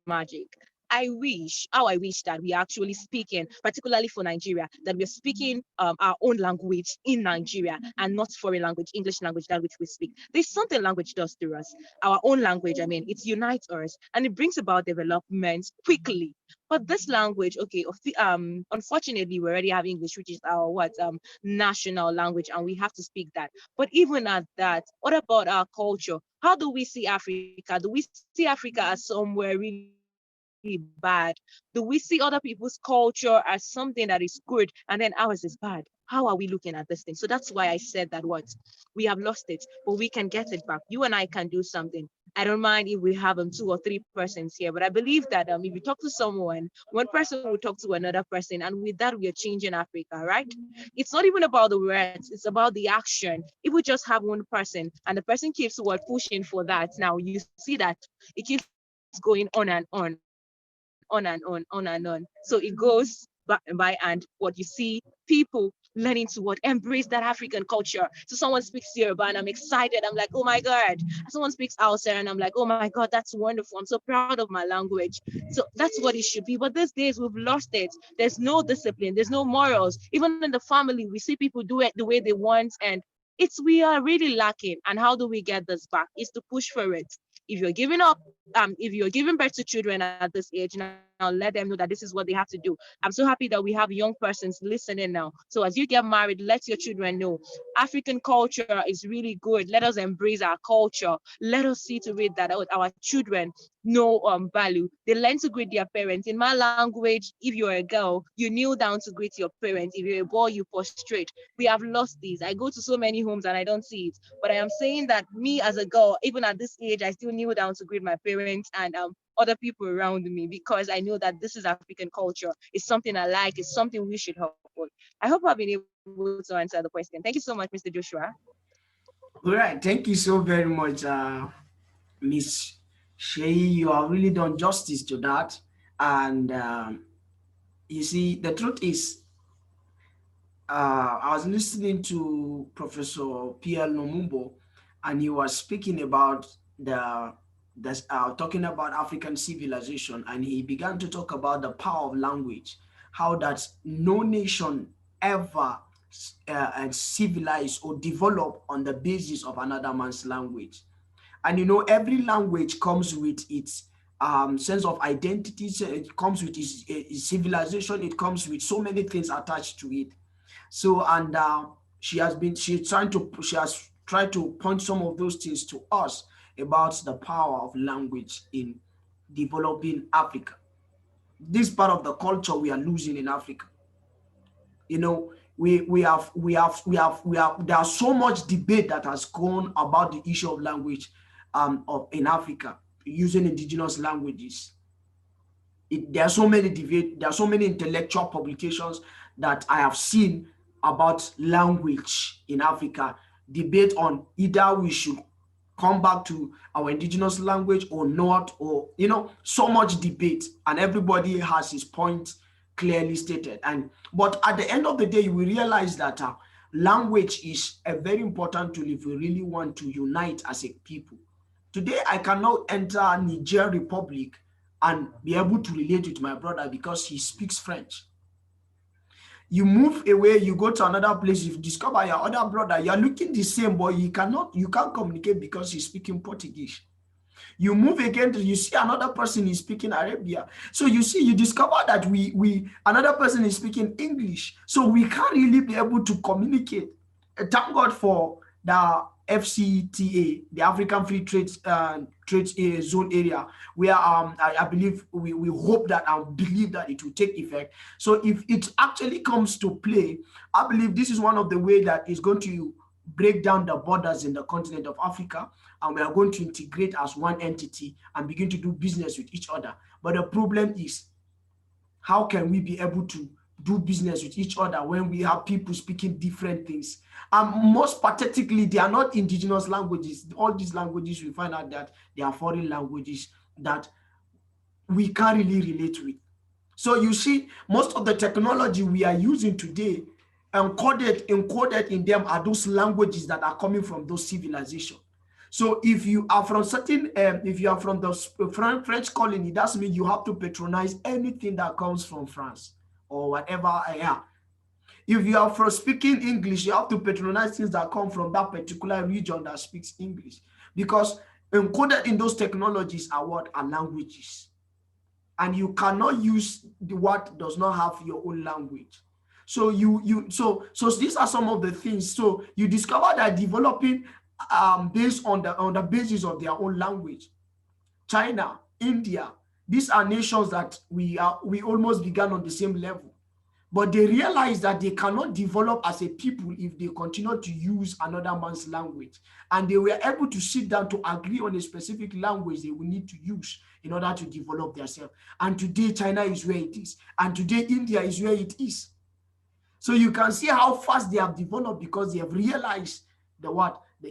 magic. I wish, how I wish that we are actually speaking, particularly for Nigeria, that we are speaking our own language in Nigeria and not foreign language, English language, that which we speak. There's something language does to us. Our own language, I mean, it unites us and it brings about development quickly. But this language, okay, unfortunately, we already have English, which is our national language, and we have to speak that. But even at that, what about our culture? How do we see Africa? Do we see Africa as somewhere really bad? Do we see other people's culture as something that is good and then ours is bad? How are we looking at this thing? So that's why I said that we have lost it, but we can get it back. You and I can do something. I don't mind if we have 2 or 3 persons here, but I believe that if you talk to someone, one person will talk to another person, and with that, we are changing Africa, right? It's not even about the words, it's about the action. If we just have one person and the person keeps pushing for that, now you see that it keeps going on and on and on. So it goes by and what you see people learning to embrace that African culture. So someone speaks Yoruba and I'm excited. I'm like, oh my God. Someone speaks Hausa and I'm like, oh my God, that's wonderful. I'm so proud of my language. So that's what it should be. But these days we've lost it. There's no discipline. There's no morals. Even in the family, we see people do it the way they want, and we are really lacking. And how do we get this back? Is to push for it. If you're giving up, if you're giving birth to children at this age, now let them know that this is what they have to do. I'm so happy that we have young persons listening now. So as you get married, let your children know African culture is really good. Let us embrace our culture. Let us see to it that our children know value. They learn to greet their parents. In my language, if you're a girl, you kneel down to greet your parents. If you're a boy, you prostrate. We have lost these. I go to so many homes and I don't see it. But I am saying that me as a girl, even at this age, I still kneel down to greet my parents and other people around me because I know that this is African culture. It's something I like. It's something we should help with. I hope I've been able to answer the question. Thank you so much, Mr. Joshua. All right, thank you so very much, Miss Shay. You have really done justice to that. And you see, the truth is, I was listening to Professor Pierre Lumumbo, and he was speaking about talking about African civilization, and he began to talk about the power of language, how that no nation ever civilized or develop on the basis of another man's language. And you know, every language comes with its sense of identity, so it comes with its civilization, it comes with so many things attached to it. So, and she has tried to point some of those things to us about the power of language in developing Africa. This part of the culture we are losing in Africa. You know, there's so much debate that has gone about the issue of language in Africa using indigenous languages. There are so many debate, there are so many intellectual publications that I have seen about language in Africa, debate on either we should come back to our indigenous language or not, or so much debate, and everybody has his point clearly stated. And but at the end of the day, we realize that language is a very important tool if we really want to unite as a people. Today, I cannot enter Niger Republic and be able to relate with my brother because he speaks French. You move away, you go to another place, you discover your other brother, you're looking the same, but you can't communicate because he's speaking Portuguese. You move again, you see another person is speaking Arabia. So you see, you discover that another person is speaking English. So we can't really be able to communicate. Thank God for the FCTA, the African Free Trade Zone area, where I believe we hope that and believe that it will take effect. So if it actually comes to play, I believe this is one of the ways that is going to break down the borders in the continent of Africa, and we are going to integrate as one entity and begin to do business with each other. But the problem is, how can we be able to do business with each other when we have people speaking different things? And most pathetically, they are not indigenous languages. All these languages, we find out that they are foreign languages that we can't really relate with. So you see, most of the technology we are using today, encoded in them are those languages that are coming from those civilizations. So if you are from if you are from the French colony, that means you have to patronize anything that comes from France or whatever. If you are from speaking English, you have to patronize things that come from that particular region that speaks English, because encoded in those technologies are what are languages. And you cannot use the what does not have your own language. So so these are some of the things. So you discover that developing based on the basis of their own language. China, India, these are nations that we almost began on the same level. But they realize that they cannot develop as a people if they continue to use another man's language. And they were able to sit down to agree on a specific language they will need to use in order to develop themselves. And today, China is where it is. And today, India is where it is. So you can see how fast they have developed because they have realized the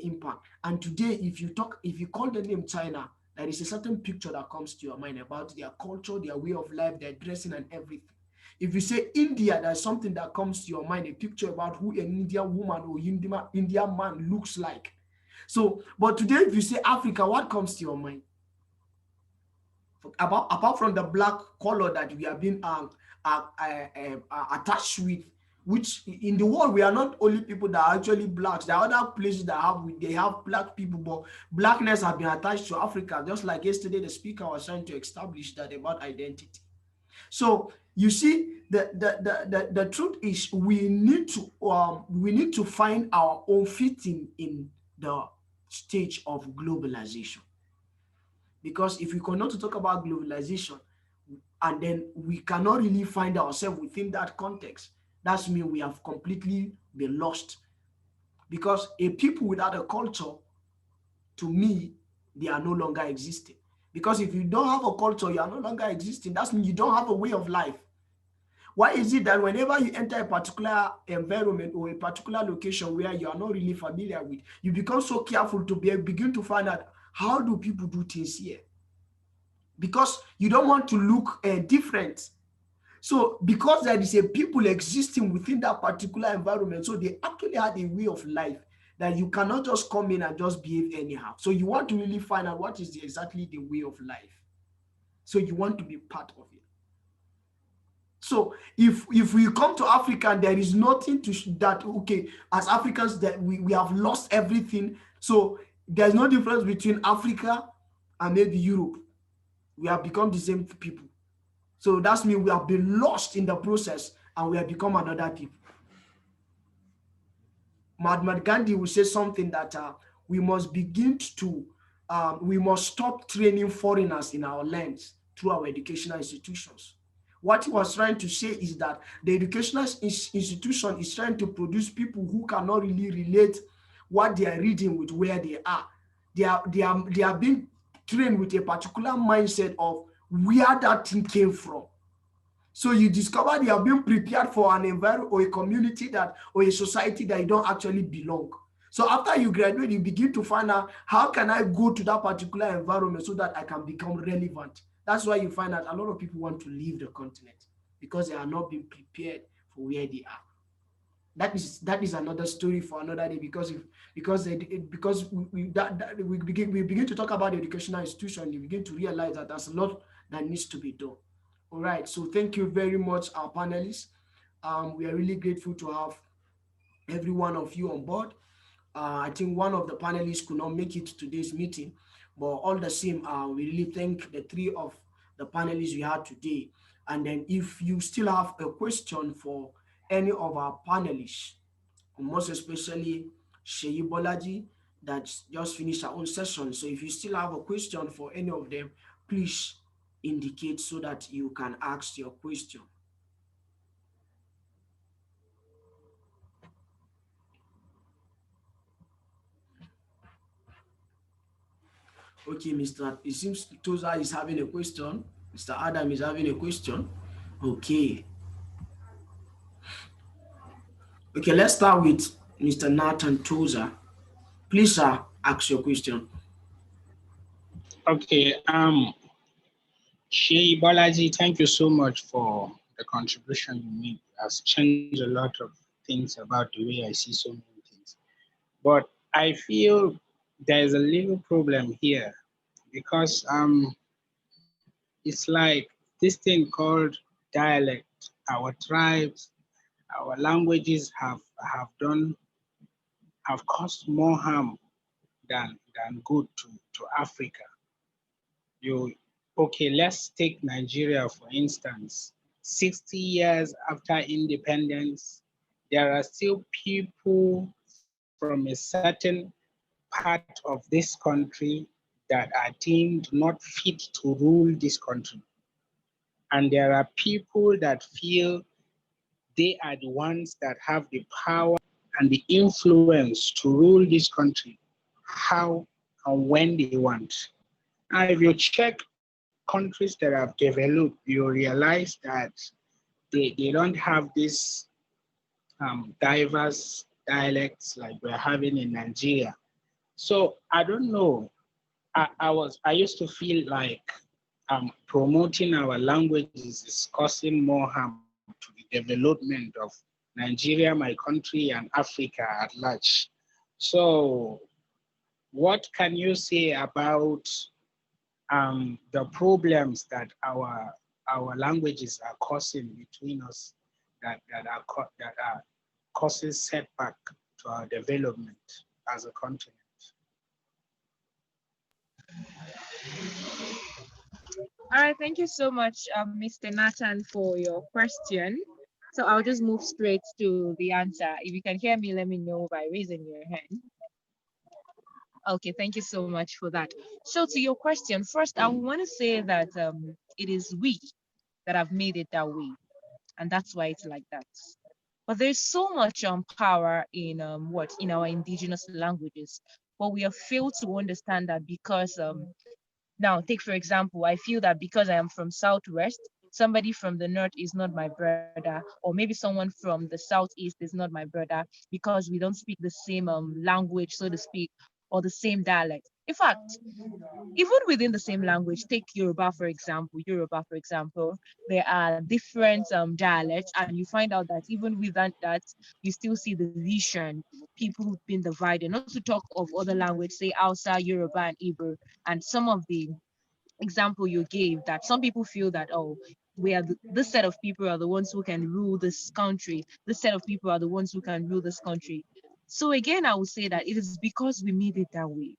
impact. And today, if you call the name China, there is a certain picture that comes to your mind about their culture, their way of life, their dressing and everything. If you say India, there's something that comes to your mind, a picture about who an Indian woman or Indian man looks like. So, but today, if you say Africa, what comes to your mind? Apart from the black color that we have been attached with, which in the world, we are not only people that are actually blacks. There are other places that have black people, but blackness has been attached to Africa. Just like yesterday, the speaker was trying to establish that about identity. So you see, the truth is we need to find our own fitting in the stage of globalization. Because if we continue to talk about globalization and then we cannot really find ourselves within that context, that means we have completely been lost. Because a people without a culture, to me, they are no longer existing. Because if you don't have a culture, you are no longer existing. That means you don't have a way of life. Why is it that whenever you enter a particular environment or a particular location where you are not really familiar with, you become so careful to begin to find out how do people do things here? Because you don't want to look different. So because there is a people existing within that particular environment, so they actually had a way of life that you cannot just come in and just behave anyhow. So you want to really find out what is exactly the way of life. So you want to be part of it. So if we come to Africa and there is nothing okay, as Africans that we have lost everything. So there's no difference between Africa and maybe Europe. We have become the same people. So that means we have been lost in the process and we have become another people. Mahatma Gandhi will say something that we must begin to, we must stop training foreigners in our lands through our educational institutions. What he was trying to say is that the educational institution is trying to produce people who cannot really relate what they are reading with where they are. They are being trained with a particular mindset of where that thing came from. So you discover they are being prepared for an environment or a community or a society that you don't actually belong. So after you graduate, you begin to find out how can I go to that particular environment so that I can become relevant. That's why you find out a lot of people want to leave the continent because they are not being prepared for where they are. that is another story for another day, because we begin to talk about the educational institution, we begin to realize that there's a lot that needs to be done. All right, so thank you very much, our panelists. We are really grateful to have every one of you on board. I think one of the panelists could not make it to today's meeting, but all the same, we really thank the three of the panelists we had today. And then if you still have a question for any of our panelists, most especially Sheyi Bolaji, that just finished our own session. So if you still have a question for any of them, please indicate so that you can ask your question. Okay, it seems Toza is having a question. Mr. Adam is having a question. Okay. Okay, let's start with Mr. Nathan Toza. Please, sir, ask your question. Okay, Shey Balaji, thank you so much for the contribution you made. It has changed a lot of things about the way I see so many things. But I feel there's a little problem here because it's like this thing called dialect. Our tribes, our languages have caused more harm than good to Africa. You okay, let's take Nigeria for instance. 60 years after independence, there are still people from a certain part of this country that are deemed not fit to rule this country. And there are people that feel they are the ones that have the power and the influence to rule this country how and when they want. Now, if you check countries that have developed, you realize that they don't have this diverse dialects like we're having in Nigeria. So I don't know. I used to feel like promoting our languages is causing more harm to the development of Nigeria, my country, and Africa at large. So what can you say about the problems that our languages are causing between us that are causing setback to our development as a continent? All right, thank you so much, Mr. Nathan, for your question. So I'll just move straight to the answer. If you can hear me, let me know by raising your hand. Okay, thank you so much for that. So to your question, first, I want to say that it is we that have made it that way, and that's why it's like that. But there's so much power in in our indigenous languages, but we have failed to understand that because now, take for example, I feel that because I am from Southwest, somebody from the North is not my brother, or maybe someone from the Southeast is not my brother because we don't speak the same language, so to speak, or the same dialect. In fact, even within the same language, take Yoruba for example. Yoruba, for example, there are different dialects, and you find out that even within that, you still see the division. People who've been divided. Not to talk of other language, say Hausa, Yoruba, and Igbo, and some of the example you gave that some people feel that, oh, this set of people are the ones who can rule this country, this set of people are the ones who can rule this country. So again, I would say that it is because we made it that way.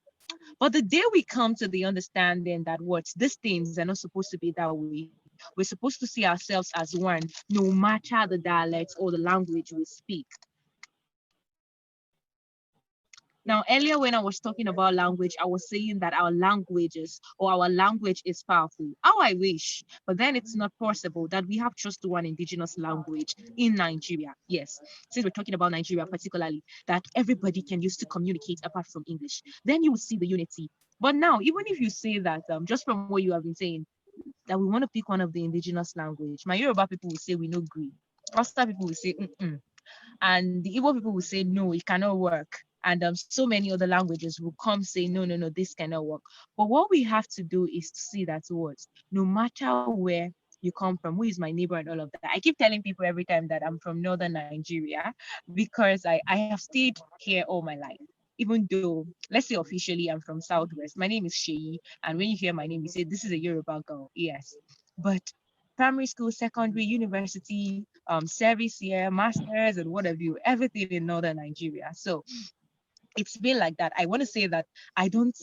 But the day we come to the understanding that what these things are not supposed to be that way, we're supposed to see ourselves as one, no matter the dialect or the language we speak. Now, earlier when I was talking about language, I was saying that our languages or our language is powerful. How I wish, but then it's not possible that we have just one indigenous language in Nigeria. Yes, since we're talking about Nigeria particularly, that everybody can use to communicate apart from English, then you will see the unity. But now, even if you say that, just from what you have been saying, that we want to pick one of the indigenous language, my Yoruba people will say we no agree. Rasta people will say mm-mm. And the Igbo people will say no, it cannot work. And so many other languages will come say no, no, no, this cannot work. But what we have to do is to see that what, no matter where you come from, who is my neighbor, and all of that. I keep telling people every time that I'm from northern Nigeria because I have stayed here all my life. Even though, let's say officially, I'm from Southwest. My name is Sheyi, and when you hear my name, you say this is a Yoruba girl. Yes, but primary school, secondary, university, service year, masters, and what have you, everything in northern Nigeria. So it's been like that. I want to say that I don't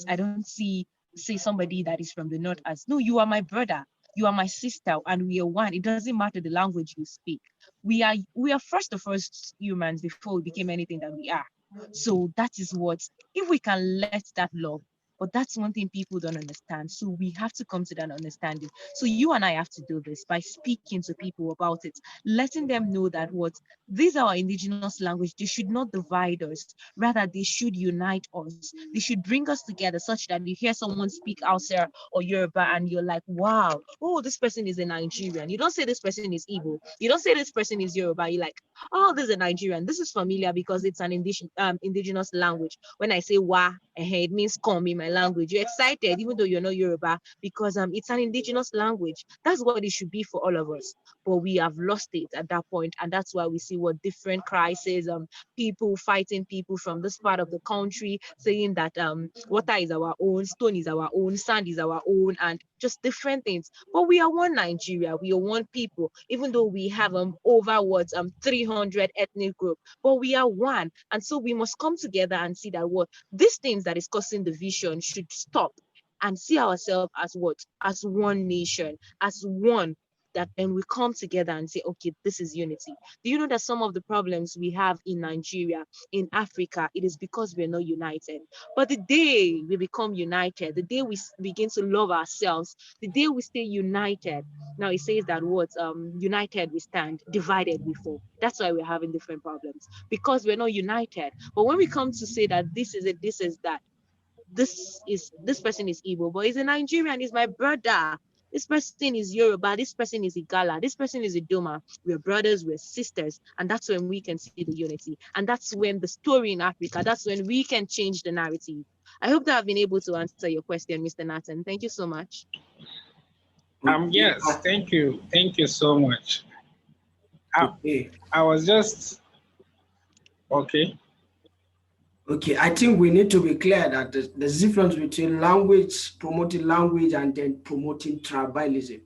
see somebody that is from the north as, no, you are my brother, you are my sister, and we are one. It doesn't matter the language you speak. We are first of all humans before we became anything that we are. So that is what, if we can let that love, but that's one thing people don't understand. So we have to come to that understanding. So you and I have to do this by speaking to people about it, letting them know that what, these are our indigenous language. They should not divide us. Rather, they should unite us. They should bring us together such that you hear someone speak Hausa or Yoruba and you're like, wow, oh, this person is a Nigerian. You don't say this person is Igbo. You don't say this person is Yoruba. You're like, oh, this is a Nigerian. This is familiar because it's an indigenous language. When I say wa, it means come in my language. You're excited, even though you're not Yoruba, because it's an indigenous language. That's what it should be for all of us. But we have lost it at that point, and that's why we see what different crises, people fighting people from this part of the country, saying that water is our own, stone is our own, sand is our own, and just different things. But we are one Nigeria, we are one people, even though we have over what 300 ethnic group, but we are one. And so we must come together and see that what these things that is causing division should stop, and see ourselves as what, as one nation, as one, that then we come together and say, okay, this is unity. Do you know that some of the problems we have in Nigeria, in Africa, it is because we're not united? But the day we become united, the day we begin to love ourselves, the day we stay united, now it says that what, united we stand, divided we fall. That's why we're having different problems, because we're not united. But when we come to say that this is it, this is that, this person is Igbo, but he's a Nigerian, he's my brother. This person is Yoruba, this person is Igala, this person is Idoma. We're brothers, we're sisters, and that's when we can see the unity. And that's when the story in Africa, that's when we can change the narrative. I hope that I've been able to answer your question, Mr. Nathan. Thank you so much. Yes, thank you. Thank you so much. I was just okay. Okay, I think we need to be clear that there's difference between language, promoting language, and then promoting tribalism.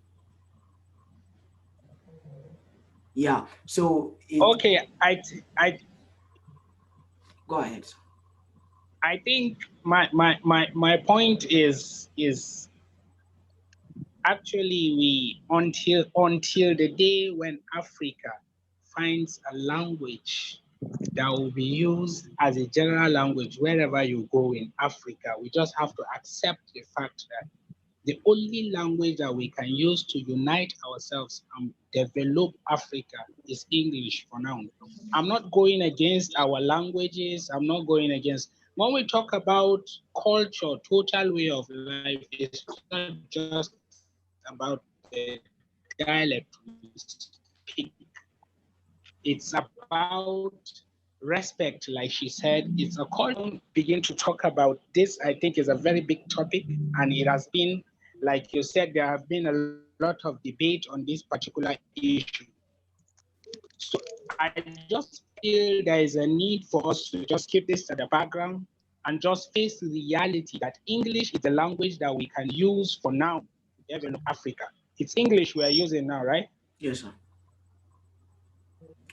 Yeah, so Okay, I go ahead. I think my point is actually, we until the day when Africa finds a language that will be used as a general language wherever you go in Africa, we just have to accept the fact that the only language that we can use to unite ourselves and develop Africa is English for now. I'm not going against our languages. I'm not going against. When we talk about culture, total way of life, it's not just about the dialect we speak. It's about respect, like she said. It's a culture. Begin to talk about this, I think, is a very big topic, and it has been, like you said, there have been a lot of debate on this particular issue. So I just feel there is a need for us to just keep this at the background and just face the reality that English is the language that we can use for now to develop Africa. It's English we are using now, right? Yes, sir.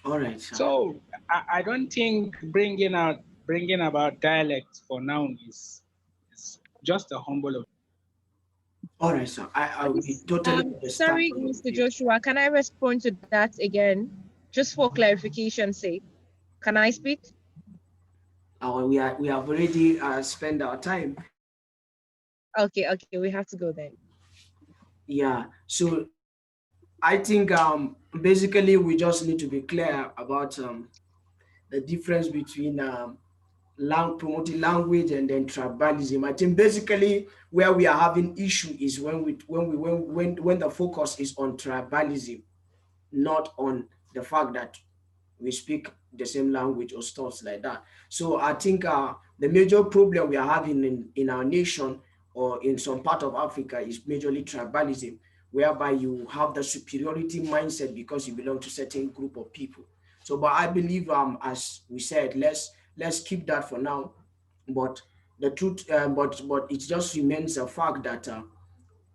All right, sir. So I don't think bringing about dialects for now is just a humble. All right, sir. I will totally understand. Sorry, Mr. Joshua, can I respond to that again, just for clarification's sake? Can I speak? We have already spent our time. Okay, we have to go then. Yeah. So I think basically we just need to be clear about the difference between promoting language and then tribalism. I think basically where we are having issue is when the focus is on tribalism, not on the fact that we speak the same language or stuff like that. So I think the major problem we are having in our nation or in some part of Africa is majorly tribalism. whereby you have the superiority mindset because you belong to certain group of people. So, but I believe, as we said, let's keep that for now. But the truth, but it just remains a fact that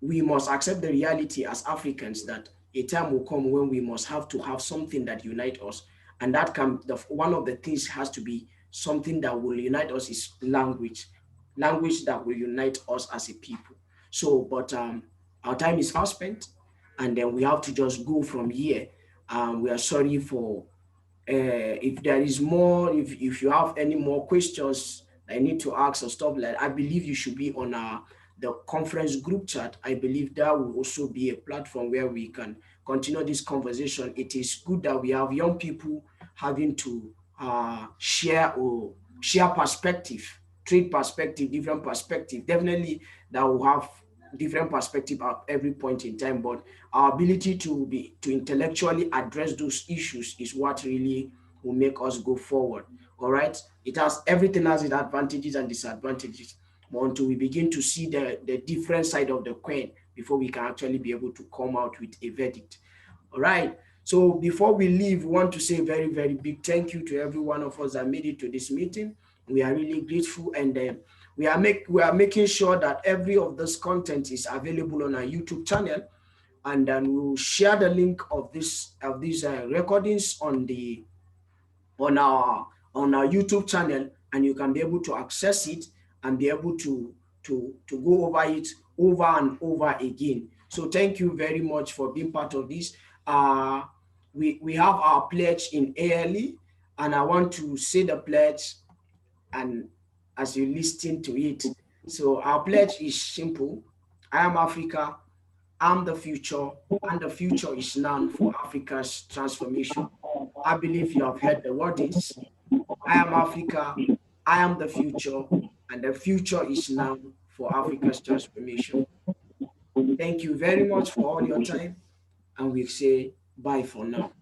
we must accept the reality as Africans that a time will come when we must have to have something that unite us, and that can one of the things has to be something that will unite us is language that will unite us as a people. So, but our time is fast spent, and then we have to just go from here. We are sorry for if there is more, if you have any more questions I need to ask or stuff like that, I believe you should be on the conference group chat. I believe that will also be a platform where we can continue this conversation. It is good that we have young people having to share perspective, trade perspective, different perspective. Definitely that will have different perspective at every point in time, but our ability to intellectually address those issues is what really will make us go forward. All right, it has everything has its advantages and disadvantages, but until we begin to see the different side of the coin before we can actually be able to come out with a verdict. All right, so before we leave, we want to say a very, very big thank you to every one of us that made it to this meeting. We are really grateful, and we are making sure that every of this content is available on our YouTube channel, and then we'll share the link of these recordings on our YouTube channel, and you can be able to access it and be able to go over it over and over again. So thank you very much for being part of this. We have our pledge in ALE, and I want to say the pledge, and as you listen to it. So our pledge is simple. I am Africa, I'm the future, and the future is now for Africa's transformation. I believe you have heard the wordings. I am Africa, I am the future, and the future is now for Africa's transformation. Thank you very much for all your time, and we say bye for now.